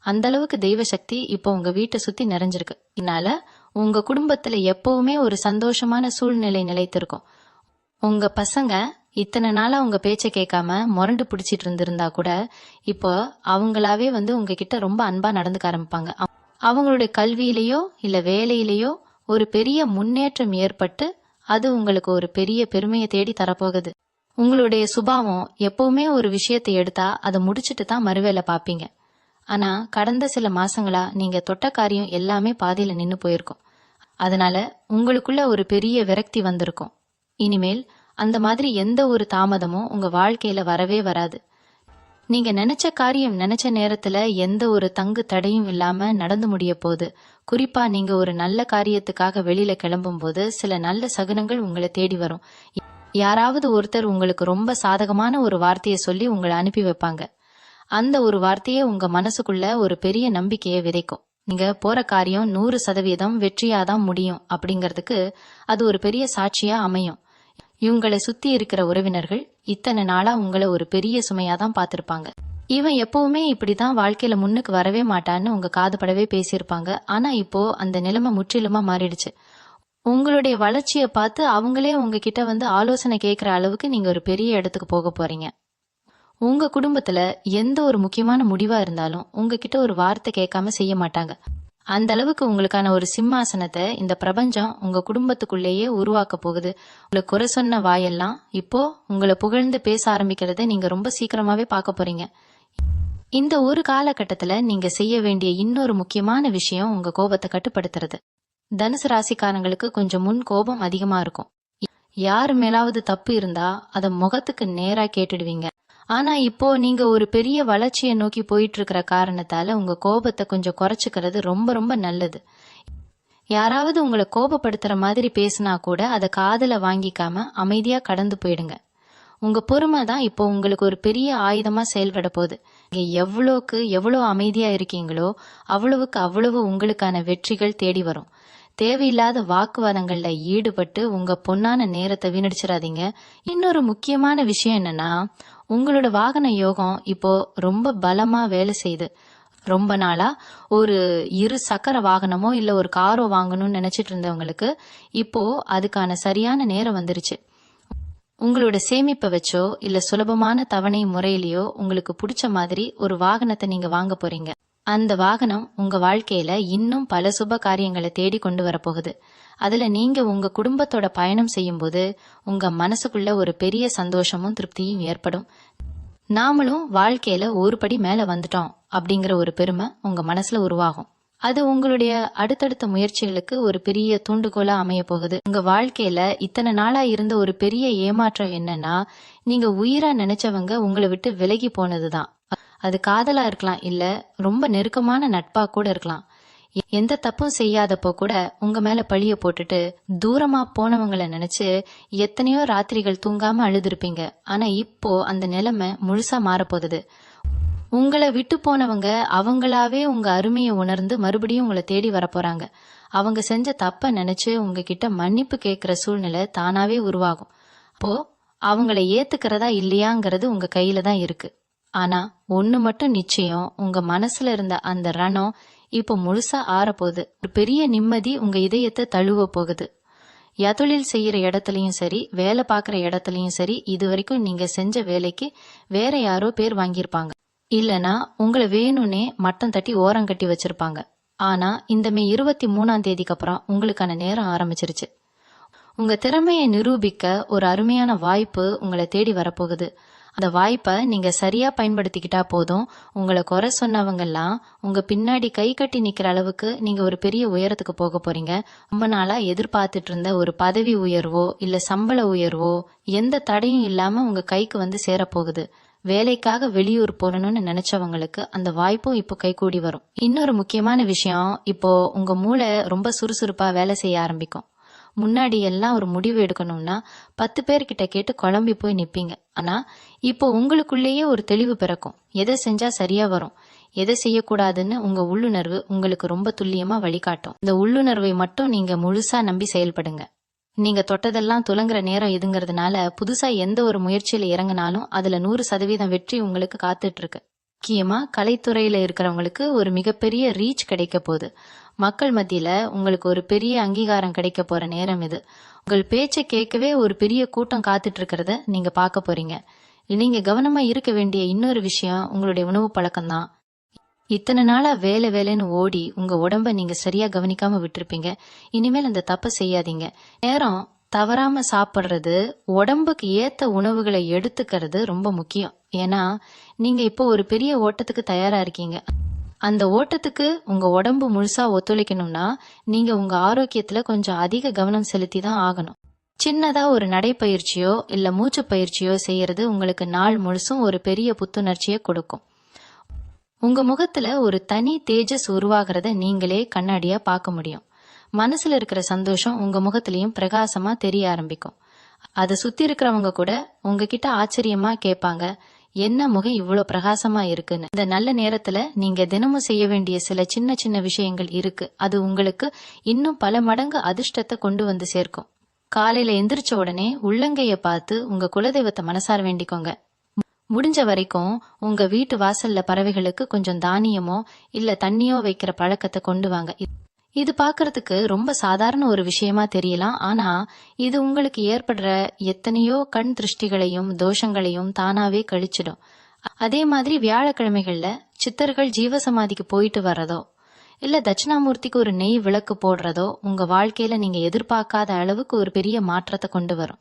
அந்த அளவுக்கு தெய்வ சக்தி இப்போ உங்க வீட்டை சுத்தி நிறைஞ்சிருக்கு. இதனால உங்க குடும்பத்துல எப்பவுமே ஒரு சந்தோஷமான சூழ்நிலை நிலைத்திருக்கும். உங்க பசங்க இத்தனை நாளா உங்க பேச்சை கேட்காம முரண்டு பிடிச்சிட்டு இருந்திருந்தா கூட இப்போ அவங்களாவே உங்ககிட்ட ரொம்ப அன்பா நடந்துக்க ஆரம்பிப்பாங்க. அவங்களுடைய கல்வியிலேயோ இல்ல வேலையிலேயோ ஒரு பெரிய முன்னேற்றம் ஏற்பட்டு அது உங்களுக்கு ஒரு பெரிய பெருமையை தேடி தரப்போகுது. உங்களுடைய சுபாவம் எப்பவுமே ஒரு விஷயத்தை எடுத்தா அதை முடிச்சுட்டு தான் மறுவேளை பாப்பீங்க. ஆனா கடந்த சில மாசங்களா நீங்க தொட்ட காரியம் எல்லாமே பாதியில நின்னு போயிருக்கும். அதனால உங்களுக்குள்ள ஒரு பெரிய விரக்தி வந்திருக்கும். இனிமேல் அந்த மாதிரி எந்த ஒரு தாமதமும் உங்க வாழ்க்கையில வரவே வராது. நீங்க நினைச்ச காரியம் நினைச்ச நேரத்துல எந்த ஒரு தங்கு தடையும் இல்லாம நடந்து முடிய போகுது. குறிப்பா நீங்க ஒரு நல்ல காரியத்துக்காக வெளியில கிளம்பும் போது சில நல்ல சகுனங்கள் உங்களை தேடி வரும். யாராவது ஒருத்தர் உங்களுக்கு ரொம்ப சாதகமான ஒரு வார்த்தையை சொல்லி உங்களை அனுப்பி வைப்பாங்க. அந்த ஒரு வார்த்தையே உங்க மனசுக்குள்ள ஒரு பெரிய நம்பிக்கையை விதைக்கும். நீங்க போற காரியம் 100% வெற்றியாதான் முடியும் அப்படிங்கறதுக்கு அது ஒரு பெரிய சாட்சியா அமையும். இவங்களை சுத்தி இருக்கிற உறவினர்கள் இத்தனை நாளா உங்களை ஒரு பெரிய சுமையாதான் பார்த்திருப்பாங்க. இவன் எப்பவுமே இப்படிதான் வாழ்க்கையில முன்னுக்கு வரவே மாட்டான்னு உங்க காதுபடவே பேசியிருப்பாங்க. ஆனா இப்போ அந்த நிலைமை முற்றிலுமா மாறிடுச்சு. உங்களுடைய வளர்ச்சியை பார்த்து அவங்களே உங்ககிட்ட ஆலோசனை கேட்கிற அளவுக்கு நீங்க ஒரு பெரிய இடத்துக்கு போக போறீங்க. உங்க குடும்பத்துல எந்த ஒரு முக்கியமான முடிவா இருந்தாலும் உங்ககிட்ட ஒரு வார்த்தை கேட்காம செய்ய மாட்டாங்க. அந்த அளவுக்கு உங்களுக்கான ஒரு சிம்மாசனத்தை இந்த பிரபஞ்சம் உங்க குடும்பத்துக்குள்ளேயே உருவாக்க போகுது. உங்களை குறை சொன்ன வாயெல்லாம் இப்போ உங்களை புகழ்ந்து பேச ஆரம்பிக்கிறத நீங்க ரொம்ப சீக்கிரமாவே பார்க்க போறீங்க. இந்த ஒரு காலகட்டத்துல நீங்க செய்ய வேண்டிய இன்னொரு முக்கியமான விஷயம் உங்க கோபத்தை கட்டுப்படுத்துறது. தனுசு ராசிக்காரங்களுக்கு கொஞ்சம் முன் கோபம் அதிகமா இருக்கும். யாரு மேலாவது தப்பு இருந்தா அத முகத்துக்கு நேரா கேட்டுடுவீங்க. ஆனா இப்போ நீங்க ஒரு பெரிய வளர்ச்சியை நோக்கி போயிட்டு இருக்கிற காரணத்தால உங்க கோபத்தை கொஞ்சம் குறைச்சுக்கிறது ரொம்ப ரொம்ப நல்லது. யாராவது உங்களை கோபப்படுத்துற மாதிரி பேசினா கூட அதை காதுல வாங்கிக்காம அமைதியா கடந்து போயிடுங்க. உங்க பொறுமை தான் இப்போ உங்களுக்கு ஒரு பெரிய ஆயுதமா செயல்பட போகுது. நீங்க எவ்வளோக்கு எவ்வளவு அமைதியா இருக்கீங்களோ அவ்வளவுக்கு அவ்வளவு உங்களுக்கான வெற்றிகள் தேடி வரும். தேவையில்லாத வாக்குவாதங்கள்ல ஈடுபட்டு உங்க பொன்னான நேரத்தை வீணடிச்சிடாதீங்க. இன்னொரு முக்கியமான விஷயம் என்னன்னா, உங்களோட வாகன யோகம் இப்போ ரொம்ப பலமா வேலை செய்யுது. ரொம்ப நாளா ஒரு 2 சக்கர வாகனமோ இல்ல ஒரு காரோ வாங்கணும்னு நினைச்சிட்டு இருந்தவங்களுக்கு இப்போ அதுக்கான சரியான நேரம் வந்துருச்சு. உங்களோட சேமிப்பை வச்சோ இல்ல சுலபமான தவணை முறையிலயோ உங்களுக்கு பிடிச்ச மாதிரி ஒரு வாகனத்தை நீங்க வாங்க போறீங்க. அந்த வாகனம் உங்க வாழ்க்கையில இன்னும் பல சுப காரியங்களை தேடி கொண்டு வரப்போகுது. அதுல நீங்க உங்க குடும்பத்தோட பயணம் செய்யும் போது உங்க மனசுக்குள்ள ஒரு பெரிய சந்தோஷமும் திருப்தியும் ஏற்படும். நாமளும் வாழ்க்கையில ஒரு படி மேல வந்துட்டோம் அப்படிங்கிற ஒரு பெருமை உங்க மனசுல உருவாகும். அது உங்களுடைய அடுத்தடுத்த முயற்சிகளுக்கு ஒரு பெரிய தூண்டுகோலா அமைய போகுது. உங்க வாழ்க்கையில இத்தனை நாளா இருந்த ஒரு பெரிய ஏமாற்றம் என்னன்னா, நீங்க உயிரா நினைச்சவங்க உங்களை விட்டு விலகி போனதுதான். அது காதலா இருக்கலாம், இல்ல ரொம்ப நெருக்கமான நட்பா கூட இருக்கலாம். எந்த தப்பும் செய்யாதப்போ கூட உங்க மேல பழிய போட்டுட்டு தூரமா போனவங்கள நினைச்சு எத்தனையோ ராத்திரிகள் தூங்காம அழுதுருப்பீங்க. ஆனா இப்போ அந்த நிலைமை முழுசா மாறப்போகுது. உங்களை விட்டு போனவங்க அவங்களாவே உங்க அருமையை உணர்ந்து மறுபடியும் உங்களை தேடி வரப்போறாங்க. அவங்க செஞ்ச தப்ப நினைச்சு உங்ககிட்ட மன்னிப்பு கேட்கிற சூழ்நிலை தானாவே உருவாகும். அப்போ அவங்கள ஏத்துக்கிறதா இல்லையாங்கிறது உங்க கையில தான் இருக்கு. ஆனா ஒண்ணு மட்டும் நிச்சயம், உங்க மனசுல இருந்த அந்த ரணம் இப்போ முழுசா ஆறப்போகுது. ஒரு பெரிய நிம்மதி உங்க இதயத்தை தழுவ போகுது. தொழில் செய்யற இடத்துலயும் சரி, வேலை பார்க்குற இடத்துலயும் சரி, இது வரைக்கும் நீங்க செஞ்ச வேலைக்கு வேற யாரோ பேர் வாங்கியிருப்பாங்க. இல்லனா உங்களை வேணும்னே மட்டம் தட்டி ஓரம் கட்டி வச்சிருப்பாங்க. ஆனா இந்த மே 23ஆம் தேதிக்கு அப்புறம் உங்களுக்கான நேரம் ஆரம்பிச்சிருச்சு. உங்க திறமையை நிரூபிக்க ஒரு அருமையான வாய்ப்பு உங்களை தேடி வரப்போகுது. அந்த வாய்ப்பை நீங்க சரியா பயன்படுத்திக்கிட்டா போதும். உங்களை குறை சொன்னவங்கெல்லாம் உங்க பின்னாடி கை கட்டி நிக்கிற அளவுக்கு நீங்க ஒரு பெரிய உயரத்துக்கு போக போறீங்க. ரொம்ப நாளா எதிர்பார்த்துட்டு இருந்த ஒரு பதவி உயர்வோ இல்ல சம்பள உயர்வோ எந்த தடையும் இல்லாம உங்க கைக்கு வந்து சேரப்போகுது. வேலைக்காக வெளியூர் போகணும்னு நினைச்சவங்களுக்கு அந்த வாய்ப்பும் இப்போ கைகூடி வரும். இன்னொரு முக்கியமான விஷயம், இப்போ உங்க மூளை ரொம்ப சுறுசுறுப்பா வேலை செய்ய ஆரம்பிக்கும். முன்னாடி எல்லாம் ஒரு முடிவு எடுக்கணும்னா 10 பேர்கிட்ட கேட்டு குழம்பி போய் நிப்பீங்க. ஆனா இப்போ உங்களுக்குள்ளேயே ஒரு தெளிவு பிறக்கும். எதை செஞ்சா சரியா வரும், எதை செய்யக்கூடாதுன்னு உங்க உள்ளுணர்வு உங்களுக்கு ரொம்ப துல்லியமா வழிகாட்டும். இந்த உள்ளுணர்வை மட்டும் நீங்க முழுசா நம்பி செயல்படுங்க. நீங்க தொட்டதெல்லாம் துலங்குற நேரம் இதுங்கிறதுனால புதுசா எந்த ஒரு முயற்சியில இறங்கினாலும் அதுல 100% வெற்றி உங்களுக்கு காத்துட்டு இருக்கு. முக்கியமா கலைத்துறையில இருக்கிறவங்களுக்கு ஒரு மிகப்பெரிய ரீச் கிடைக்க போகுது. மக்கள் மத்தியில உங்களுக்கு ஒரு பெரிய அங்கீகாரம் கிடைக்க போற நேரம் இது. உங்கள் பேச்சை கேட்கவே ஒரு பெரிய கூட்டம் காத்துட்டு இருக்கிறத நீங்க பார்க்க போறீங்க. நீங்க கவனமா இருக்க வேண்டிய இன்னொரு விஷயம் உங்களுடைய உணவு பழக்கம்தான். இத்தனை நாளா வேலை வேலைன்னு ஓடி உங்க உடம்ப நீங்க சரியா கவனிக்காம விட்டுருப்பீங்க. இனிமேல் அந்த தப்பை செய்யாதீங்க. நேரம் தவறாம சாப்பிடுறது, உடம்புக்கு ஏத்த உணவுகளை எடுத்துக்கிறது ரொம்ப முக்கியம். ஏன்னா நீங்க இப்போ ஒரு பெரிய ஓட்டத்துக்கு தயாரா இருக்கீங்க. அந்த ஓட்டத்துக்கு உங்க உடம்பு முழுசா ஒத்துழைக்கணும்னா நீங்க உங்க ஆரோக்கியத்துல கொஞ்சம் அதிக கவனம் செலுத்தி தான் ஆகணும். சின்னதா ஒரு நடைப்பயிற்சியோ இல்ல மூச்சு பயிற்சியோ செய்யறது உங்களுக்கு நாள் முழுசும் ஒரு பெரிய புத்துணர்ச்சியை கொடுக்கும். உங்க முகத்துல ஒரு தனி தேஜஸ் உருவாகிறத நீங்களே கண்ணாடியா பார்க்க முடியும். மனசுல இருக்கிற சந்தோஷம் உங்க முகத்திலையும் பிரகாசமா தெரிய ஆரம்பிக்கும். அதை சுத்தி இருக்கிறவங்க கூட உங்ககிட்ட ஆச்சரியமா கேட்பாங்க, என்ன முகம் இவ்வளவு பிரகாசமா இருக்குன்னு. இந்த நல்ல நேரத்துல நீங்க தினமும் செய்ய வேண்டிய சில சின்ன சின்ன விஷயங்கள் இருக்கு. அது உங்களுக்கு இன்னும் பல மடங்கு அதிர்ஷ்டத்தை கொண்டு வந்து சேர்க்கும். காலையில எந்திரிச்ச உடனே உள்ளங்கைய பார்த்து உங்க குலதெய்வத்தை மனசார வேண்டிக்கோங்க. முடிஞ்ச வரைக்கும் உங்க வீட்டு வாசல்ல பறவைகளுக்கு கொஞ்சம் தானியமோ இல்ல தண்ணியோ வைக்கிற பழக்கத்தை கொண்டு வாங்க. இது பாக்குறதுக்கு ரொம்ப சாதாரண ஒரு விஷயமா தெரியலாம். ஆனா இது உங்களுக்கு ஏற்படுற எத்தனையோ கண் திருஷ்டிகளையும் தோஷங்களையும் தானாவே கழிச்சிடும். அதே மாதிரி வியாழக்கிழமைகள்ல சித்தர்கள் ஜீவசமாதிக்கு போயிட்டு வர்றதோ இல்ல தட்சிணாமூர்த்திக்கு ஒரு நெய் விளக்கு போடுறதோ உங்க வாழ்க்கையில நீங்க எதிர்பார்க்காத அளவுக்கு ஒரு பெரிய மாற்றத்தை கொண்டு வரும்.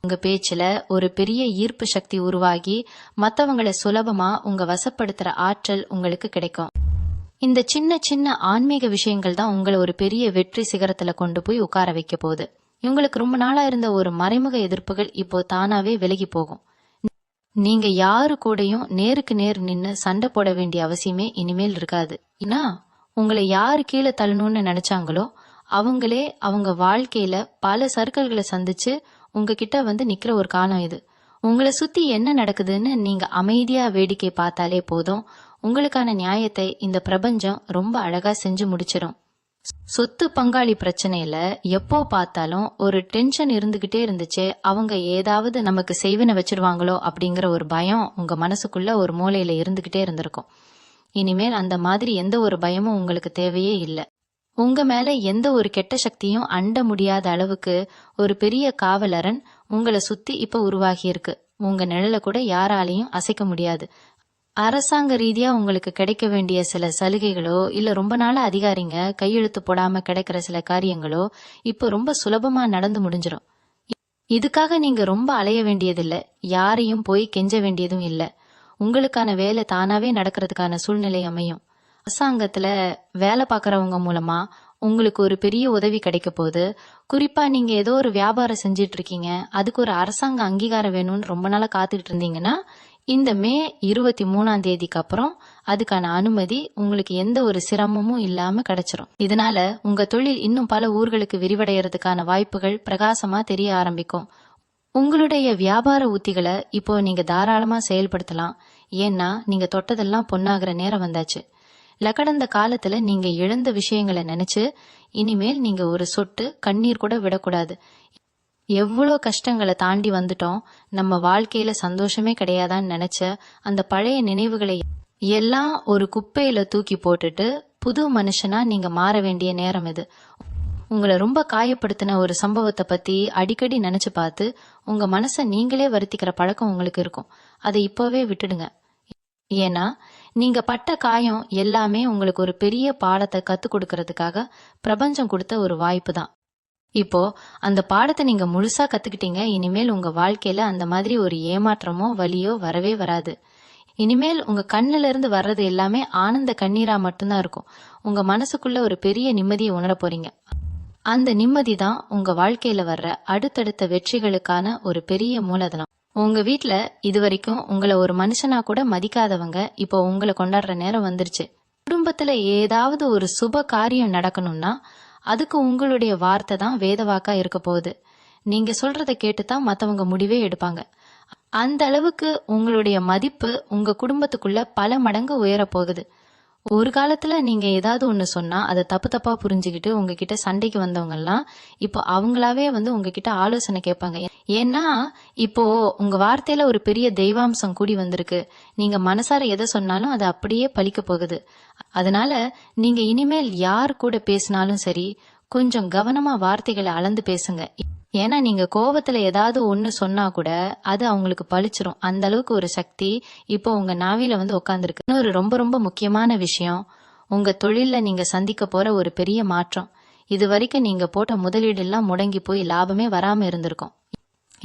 உங்க பேச்சுல ஒரு பெரிய ஈர்ப்பு சக்தி உருவாகி மத்தவங்களை சுலபமா உங்க வசப்படுத்துற ஆற்றல் உங்களுக்கு கிடைக்கும். இந்த சின்ன சின்ன ஆன்மீக விஷயங்கள் தான் உங்களை ஒரு பெரிய வெற்றி சிகரத்துல கொண்டு போய் உட்கார வைக்க போகுது. உங்களுக்கு ரொம்ப நாளா இருந்த ஒரு மறைமுக எதிர்ப்புகள் இப்போ தானாவே விலகி போகும். நீங்க யாரு கூடயும் நேருக்கு நேர் நின்னு சண்டை போட வேண்டிய அவசியமே இனிமேல் இருக்காது. ஏன்னா உங்களை யாரு கீழே தள்ளணும்னு நினைச்சாங்களோ அவங்களே அவங்க வாழ்க்கையில பல சர்க்கிள்களை சந்திச்சு உங்ககிட்ட வந்து நிக்கிற ஒரு காலம் இது. உங்களை சுத்தி என்ன நடக்குதுன்னு நீங்க அமைதியா வேடிக்கை பார்த்தாலே போதும். உங்களுக்கான நியாயத்தை இந்த பிரபஞ்சம் ரொம்ப அழகா செஞ்சு முடிச்சிடும். சொத்து பங்காளி பிரச்சனையில எப்போ பார்த்தாலும் ஒரு டென்ஷன் இருந்துகிட்டே இருந்துச்சு. அவங்க ஏதாவது நமக்கு செய்வினை வச்சிருவாங்களோ அப்படிங்கிற ஒரு பயம் உங்க மனசுக்குள்ள ஒரு மூலையில இருந்துகிட்டே இருந்திருக்கும். இனிமேல் அந்த மாதிரி எந்த ஒரு பயமும் உங்களுக்கு தேவையே இல்லை. உங்க மேல எந்த ஒரு கெட்ட சக்தியும் அண்ட முடியாத அளவுக்கு ஒரு பெரிய காவலரன் உங்களை சுத்தி இப்ப உருவாகி இருக்கு. உங்க நிழல கூட யாராலையும் அசைக்க முடியாது. அரசாங்க ரீதியா உங்களுக்கு கிடைக்க வேண்டிய சில சலுகைகளோ இல்ல ரொம்ப நாளா அதிகாரிங்க கையெழுத்து போடாம கிடைக்கிற சில காரியங்களோ இப்போ ரொம்ப சுலபமா நடந்து முடிஞ்சிடும். இதுக்காக நீங்க ரொம்ப அலைய வேண்டியதில்லை, யாரையும் போய் கெஞ்ச வேண்டியதும் இல்லை. உங்களுக்கான வேலை தானாவே நடக்கிறதுக்கான சூழ்நிலை அமையும். அரசாங்கத்துல வேலை பார்க்கறவங்க மூலமா உங்களுக்கு ஒரு பெரிய உதவி கிடைக்க போகுது. குறிப்பா நீங்க ஏதோ ஒரு வியாபாரம் செஞ்சிட்டு இருக்கீங்க, அதுக்கு ஒரு அரசாங்க அங்கீகாரம் வேணும்னு ரொம்ப நாளா காத்துக்கிட்டு இருந்தீங்கன்னா இந்த மே 23ஆம் தேதிக்கு அப்புறம் அதுக்கான அனுமதி உங்களுக்கு எந்த ஒரு சிரமமும் இல்லாம கிடைச்சிரும். இதனால உங்க தொழில் இன்னும் பல ஊர்களுக்கு விரிவடையறதுக்கான வாய்ப்புகள் பிரகாசமா தெரிய ஆரம்பிக்கும். உங்களுடைய வியாபார உத்திகளை இப்போ நீங்க தாராளமா செயல்படுத்தலாம். ஏன்னா நீங்க தொட்டதெல்லாம் பொன்னாகிற நேரம் வந்தாச்சு. கடந்த காலத்துல நீங்க இழந்த விஷயங்களை நினைச்சு இனிமேல் நீங்க ஒரு சொட்டு கண்ணீர் கூட விடக்கூடாது. எவ்வளோ கஷ்டங்களை தாண்டி வந்துட்டோம், நம்ம வாழ்க்கையில சந்தோஷமே கிடையாதான்னு நினைச்ச அந்த பழைய நினைவுகளை எல்லாம் ஒரு குப்பையில தூக்கி போட்டுட்டு புது மனுஷனா நீங்க மாற வேண்டிய நேரம் இது. உங்களை ரொம்ப காயப்படுத்தின ஒரு சம்பவத்தை பத்தி அடிக்கடி நினைச்சு பார்த்து உங்க மனசை நீங்களே வருத்திக்கிற பழக்கம் உங்களுக்கு இருக்கும். அதை இப்பவே விட்டுடுங்க. ஏன்னா நீங்க பட்ட காயம் எல்லாமே உங்களுக்கு ஒரு பெரிய பாடத்தை கத்து கொடுக்கறதுக்காக பிரபஞ்சம் கொடுத்த ஒரு வாய்ப்பு தான். இப்போ அந்த பாடத்தை நீங்க முழுசா கத்துக்கிட்டீங்க. இனிமேல் உங்க வாழ்க்கையில அந்த மாதிரி ஒரு ஏமாற்றமோ வலியோ வரவே வராது. இனிமேல் உங்க கண்ணுல இருந்து வர்றது எல்லாமே ஆனந்த கண்ணீரா மட்டும்தான் இருக்கும். உங்க மனசுக்குள்ள ஒரு பெரிய நிம்மதியை உணர போறீங்க. அந்த நிம்மதி தான் உங்க வாழ்க்கையில வர்ற அடுத்தடுத்த வெற்றிகளுக்கான ஒரு பெரிய மூலதனம். உங்க வீட்ல இதுவரைக்கும் உங்களை ஒரு மனுஷனா கூட மதிக்காதவங்க இப்போ உங்களை கொண்டாடுற நேரம் வந்துருச்சு. குடும்பத்துல ஏதாவது ஒரு சுப காரியம் நடக்கணும்னா அதுக்கு உங்களுடைய வார்த்தை தான் வேதவாக்கா இருக்க போகுது. நீங்க சொல்றத கேட்டுதான் மத்தவங்க முடிவே எடுப்பாங்க. அந்த அளவுக்கு உங்களுடைய மதிப்பு உங்க குடும்பத்துக்குள்ள பல மடங்கு உயர போகுது. ஒரு காலத்துல நீங்க ஏதாவது ஒண்ணு சொன்னா அதை தப்பு தப்பா புரிஞ்சுக்கிட்டு உங்ககிட்ட சண்டைக்கு வந்தவங்க எல்லாம் இப்போ அவங்களாவே உங்ககிட்ட ஆலோசனை கேட்பாங்க. ஏன்னா இப்போ உங்க வார்த்தையில ஒரு பெரிய தெய்வாம்சம் கூடி வந்திருக்கு. நீங்க மனசார எதை சொன்னாலும் அது அப்படியே பலிக்க போகுது. அதனால நீங்க இனிமேல் யார் கூட பேசினாலும் சரி, கொஞ்சம் கவனமா வார்த்தைகளை அளந்து பேசுங்க. ஏன்னா நீங்க கோபத்துல ஏதாவது ஒண்ணு சொன்னா கூட அது அவங்களுக்கு பழிச்சிரும். அந்த அளவுக்கு ஒரு சக்தி இப்போ உங்க நாவில உட்கார்ந்துருக்கு. இன்னொரு ரொம்ப ரொம்ப முக்கியமான விஷயம், உங்க தொழில்ல நீங்க சந்திக்க போற ஒரு பெரிய மாற்றம். இது வரைக்கும் நீங்க போட்ட முதலீடு எல்லாம் முடங்கி போய் லாபமே வராம இருந்திருக்கும்.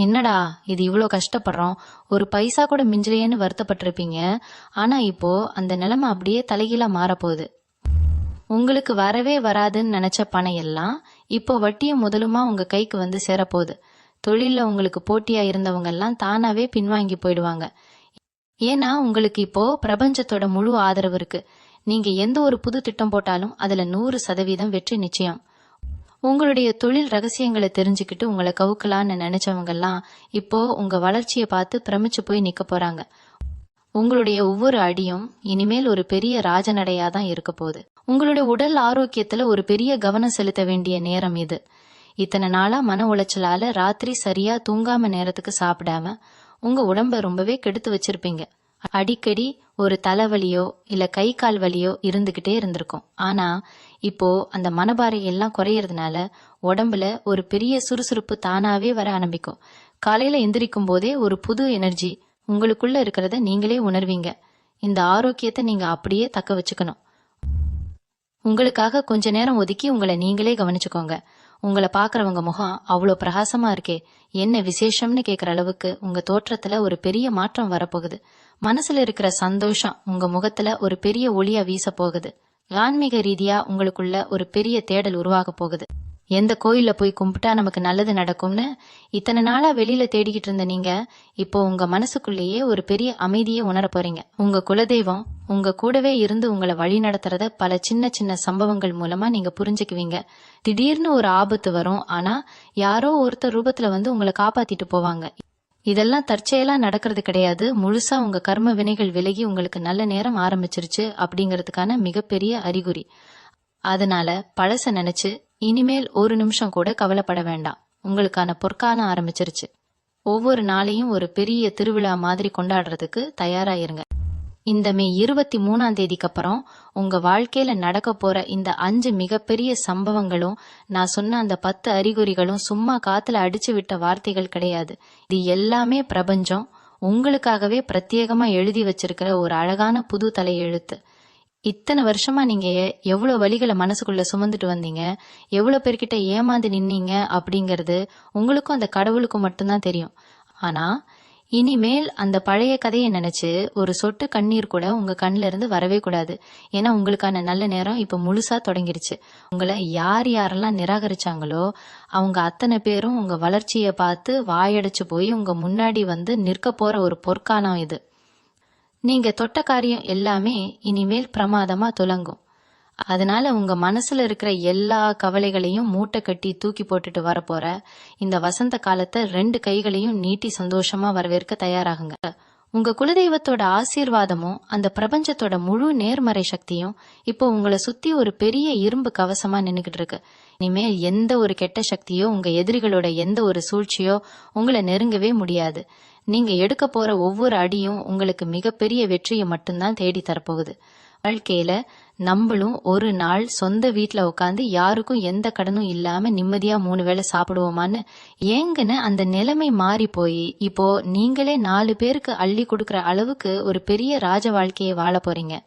என்னடா இது இவ்வளோ கஷ்டப்படுறோம், ஒரு பைசா கூட மிஞ்சலையேன்னு வருத்தப்பட்டிருப்பீங்க. ஆனா இப்போ அந்த நிலைமை அப்படியே தலைகீழா மாறப்போகுது. உங்களுக்கு வரவே வராதுன்னு நினைச்ச பணம் எல்லாம் இப்போ வட்டியும் முதலுமா உங்க கைக்கு சேரப்போகுது. தொழில்ல உங்களுக்கு போட்டியா இருந்தவங்க எல்லாம் தானாவே பின்வாங்கி போயிடுவாங்க. ஏன்னா உங்களுக்கு இப்போ பிரபஞ்சத்தோட முழு ஆதரவு இருக்கு. நீங்க எந்த ஒரு புது திட்டம் போட்டாலும் அதுல 100% வெற்றி நிச்சயம். உங்களுடைய தொழில் ரகசியங்களை தெரிஞ்சுக்கிட்டு உங்களை கவுக்கலான்னு நினைச்சவங்க எல்லாம் இப்போ உங்க வளர்ச்சியை பார்த்து பிரமிச்சு போய் நிக்க போறாங்க. உங்களுடைய ஒவ்வொரு அடியும் இனிமேல் ஒரு பெரிய ராஜநடையா தான் இருக்க போகுது. உங்களுடைய உடல் ஆரோக்கியத்துல ஒரு பெரிய கவனம் செலுத்த வேண்டிய நேரம் இது. இத்தனை நாளா மன உளைச்சலால ராத்திரி சரியா தூங்காம நேரத்துக்கு சாப்பிடாம உங்க உடம்ப ரொம்பவே கெடுத்து வச்சிருப்பீங்க. அடிக்கடி ஒரு தலைவலியோ இல்ல கை கால் வலியோ இருந்துகிட்டே இருந்திருக்கும். ஆனா இப்போ அந்த மனபாரை எல்லாம் குறையறதுனால உடம்புல ஒரு பெரிய சுறுசுறுப்பு தானாவே வர ஆரம்பிக்கும். காலையில எந்திரிக்கும் போதே ஒரு புது எனர்ஜி உங்களுக்குள்ள இருக்கிறத நீங்களே உணர்வீங்க. இந்த ஆரோக்கியத்தை நீங்க அப்படியே தக்க வச்சுக்கணும். உங்களுக்காக கொஞ்ச நேரம் ஒதுக்கி உங்களை நீங்களே கவனிச்சுக்கோங்க. உங்களை பாக்குறவங்க முகம் அவ்வளோ பிரகாசமா இருக்கே, என்ன விசேஷம்னு கேக்குற அளவுக்கு உங்க தோற்றத்துல ஒரு பெரிய மாற்றம் வரப்போகுது. மனசுல இருக்கிற சந்தோஷம் உங்க முகத்துல ஒரு பெரிய ஒளியா வீச போகுது. ஆன்மீக ரீதியா உங்களுக்குள்ள ஒரு பெரிய தேடல் உருவாக போகுது. எந்த கோயில்ல போய் கும்பிட்டா நமக்கு நல்லது நடக்கும்னு இத்தனை நாளா வெளியில தேடிக்கிட்டு இருந்த நீங்க இப்போ உங்க மனசுக்குள்ளேயே ஒரு பெரிய அமைதியை உணர போறீங்க. உங்க குலதெய்வம் உங்க கூடவே இருந்து உங்களை வழி நடத்துறத பல சின்ன சின்ன சம்பவங்கள் மூலமா நீங்க புரிஞ்சுக்குவீங்க. திடீர்னு ஒரு ஆபத்து வரும், ஆனா யாரோ ஒருத்தர் ரூபத்துல உங்களை காப்பாத்திட்டு போவாங்க. இதெல்லாம் தற்செயலா நடக்கிறது கிடையாது. முழுசா உங்க கர்ம வினைகள் விலகி உங்களுக்கு நல்ல நேரம் ஆரம்பிச்சிருச்சு அப்படிங்கறதுக்கான மிகப்பெரிய அறிகுறி. அதனால பழச நினைச்சு இனிமேல் ஒரு நிமிஷம் கூட கவலைப்பட வேண்டாம். உங்களுக்கான பொற்காலம் ஆரம்பிச்சிருச்சு. ஒவ்வொரு நாளையும் ஒரு பெரிய திருவிழா மாதிரி கொண்டாடுறதுக்கு தயாராயிருங்க. இந்த மே 23ஆம் தேதிக்கு அப்புறம் உங்க வாழ்க்கையில நடக்க போற இந்த 5 மிகப்பெரிய சம்பவங்களும் நான் சொன்ன அந்த 10 அறிகுறிகளும் சும்மா காத்துல அடிச்சு விட்ட வார்த்தைகள் கிடையாது. இது எல்லாமே பிரபஞ்சம் உங்களுக்காகவே பிரத்யேகமா எழுதி வச்சிருக்கிற ஒரு அழகான புது தலையெழுத்து. இத்தனை வருஷமா நீங்க எவ்வளவு வலிகளை மனசுக்குள்ள சுமந்துட்டு வந்தீங்க, எவ்வளவு பேர்கிட்ட ஏமாந்து நின்னீங்க அப்படிங்கறது உங்களுக்கும் அந்த கடவுளுக்கும் மட்டும்தான் தெரியும். ஆனா இனிமேல் அந்த பழைய கதையை நினைச்சு ஒரு சொட்டு கண்ணீர் கூட உங்க கண்ணுல இருந்து வரவே கூடாது. ஏன்னா உங்களுக்கான நல்ல நேரம் இப்ப முழுசா தொடங்கிருச்சு. உங்களை யார் யாரெல்லாம் நிராகரிச்சாங்களோ அவங்க அத்தனை பேரும் உங்க வளர்ச்சியை பார்த்து வாயடைச்சு போய் உங்க முன்னாடி நிற்க போற ஒரு பொற்காலம் இது. நீங்க தொட்ட காரியம் எல்லாமே இனிமேல் பிரமாதமா துலங்கும். அதனால உங்க மனசுல இருக்கிற எல்லா கவலைகளையும் மூட்டை கட்டி தூக்கி போட்டுட்டு வரப்போற இந்த வசந்த காலத்தை 2 கைகளையும் நீட்டி சந்தோஷமா வரவேற்க தயாராகுங்க. உங்க குலதெய்வத்தோட ஆசீர்வாதமும் அந்த பிரபஞ்சத்தோட முழு நேர்மறை சக்தியும் இப்போ உங்களை சுத்தி ஒரு பெரிய இரும்பு கவசமா நின்னுகிட்டு இருக்கு. இனிமேல் எந்த ஒரு கெட்ட சக்தியோ உங்க எதிரிகளோட எந்த ஒரு சூழ்ச்சியோ உங்களை நெருங்கவே முடியாது. நீங்க எடுக்க போற ஒவ்வொரு அடியும் உங்களுக்கு மிகப்பெரிய வெற்றியை மட்டும்தான் தேடி தரப்போகுது. வாழ்க்கையில நம்மளும் ஒரு நாள் சொந்த வீட்டுல உட்காந்து யாருக்கும் எந்த கடனும் இல்லாம நிம்மதியா 3 வேளை சாப்பிடுவோமான்னு ஏங்கன்னு அந்த நிலைமை மாறி போய் இப்போ நீங்களே 4 பேருக்கு அள்ளி கொடுக்கற அளவுக்கு ஒரு பெரிய ராஜ வாழ்க்கையை வாழ போறீங்க.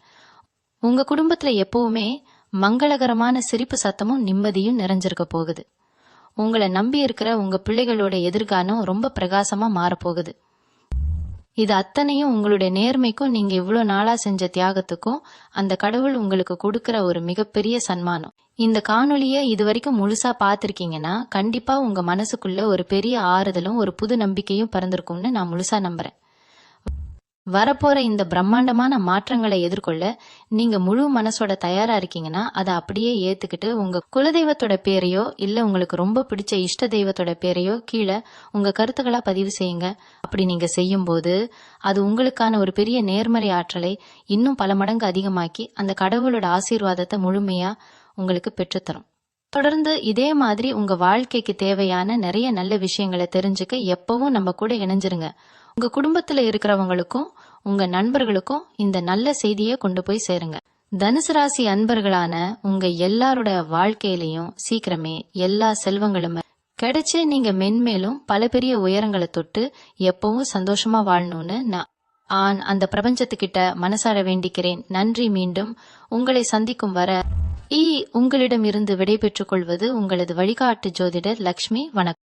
உங்க குடும்பத்துல எப்பவுமே மங்களகரமான சிரிப்பு சத்தமும் நிம்மதியும் நிறைஞ்சிருக்க போகுது. உங்களை நம்பி இருக்கிற உங்க பிள்ளைகளோட எதிர்காலம் ரொம்ப பிரகாசமா மாறப்போகுது. இது அத்தனையும் உங்களுடைய நேர்மைக்கும் நீங்க இவ்வளவு நாளா செஞ்ச தியாகத்துக்கும் அந்த கடவுள் உங்களுக்கு கொடுக்கிற ஒரு மிகப்பெரிய சன்மானம். இந்த காணொளிய இது வரைக்கும் முழுசா பாத்திருக்கீங்கன்னா கண்டிப்பா உங்க மனசுக்குள்ள ஒரு பெரிய ஆறுதலும் ஒரு புது நம்பிக்கையும் பிறந்திருக்கும்னு நான் முழுசா நம்புறேன். வரப்போற இந்த பிரம்மாண்டமான மாற்றங்களை எதிர்கொள்ள நீங்க முழு மனசோட தயாரா இருக்கீங்கன்னா அதை அப்படியே ஏத்துக்கிட்டு உங்க குலதெய்வத்தோட பேரையோ இல்ல உங்களுக்கு ரொம்ப பிடிச்ச இஷ்ட தெய்வத்தோட பேரையோ கீழே உங்க கருத்துக்களா பதிவு செய்யுங்க. அப்படி நீங்க செய்யும் போது அது உங்களுக்கான ஒரு பெரிய நேர்மறை ஆற்றலை இன்னும் பல மடங்கு அதிகமாக்கி அந்த கடவுளோட ஆசீர்வாதத்தை முழுமையா உங்களுக்கு பெற்றுத்தரும். தொடர்ந்து இதே மாதிரி உங்க வாழ்க்கைக்கு தேவையான நிறைய நல்ல விஷயங்களை தெரிஞ்சுக்க எப்பவும் நம்ம கூட இணைஞ்சிருங்க. உங்க குடும்பத்துல இருக்கிறவங்களுக்கும் உங்க நண்பர்களுக்கும் இந்த நல்ல செய்தியை கொண்டு போய் சேருங்க. தனுசு ராசி அன்பர்களான உங்க எல்லாரோட வாழ்க்கையிலையும் சீக்கிரமே எல்லா செல்வங்களும் கிடைச்சு நீங்க மென்மேலும் பல பெரிய உயரங்களை தொட்டு எப்பவும் சந்தோஷமா வாழணும்னு நான் அந்த பிரபஞ்சத்துக்கிட்ட மனசார வேண்டிக்கிறேன். நன்றி. மீண்டும் உங்களை சந்திக்கும் வர உங்களிடம் இருந்து விடை பெற்றுக் கொள்வது உங்களது வழிகாட்டு ஜோதிடர் லக்ஷ்மி. வணக்கம்.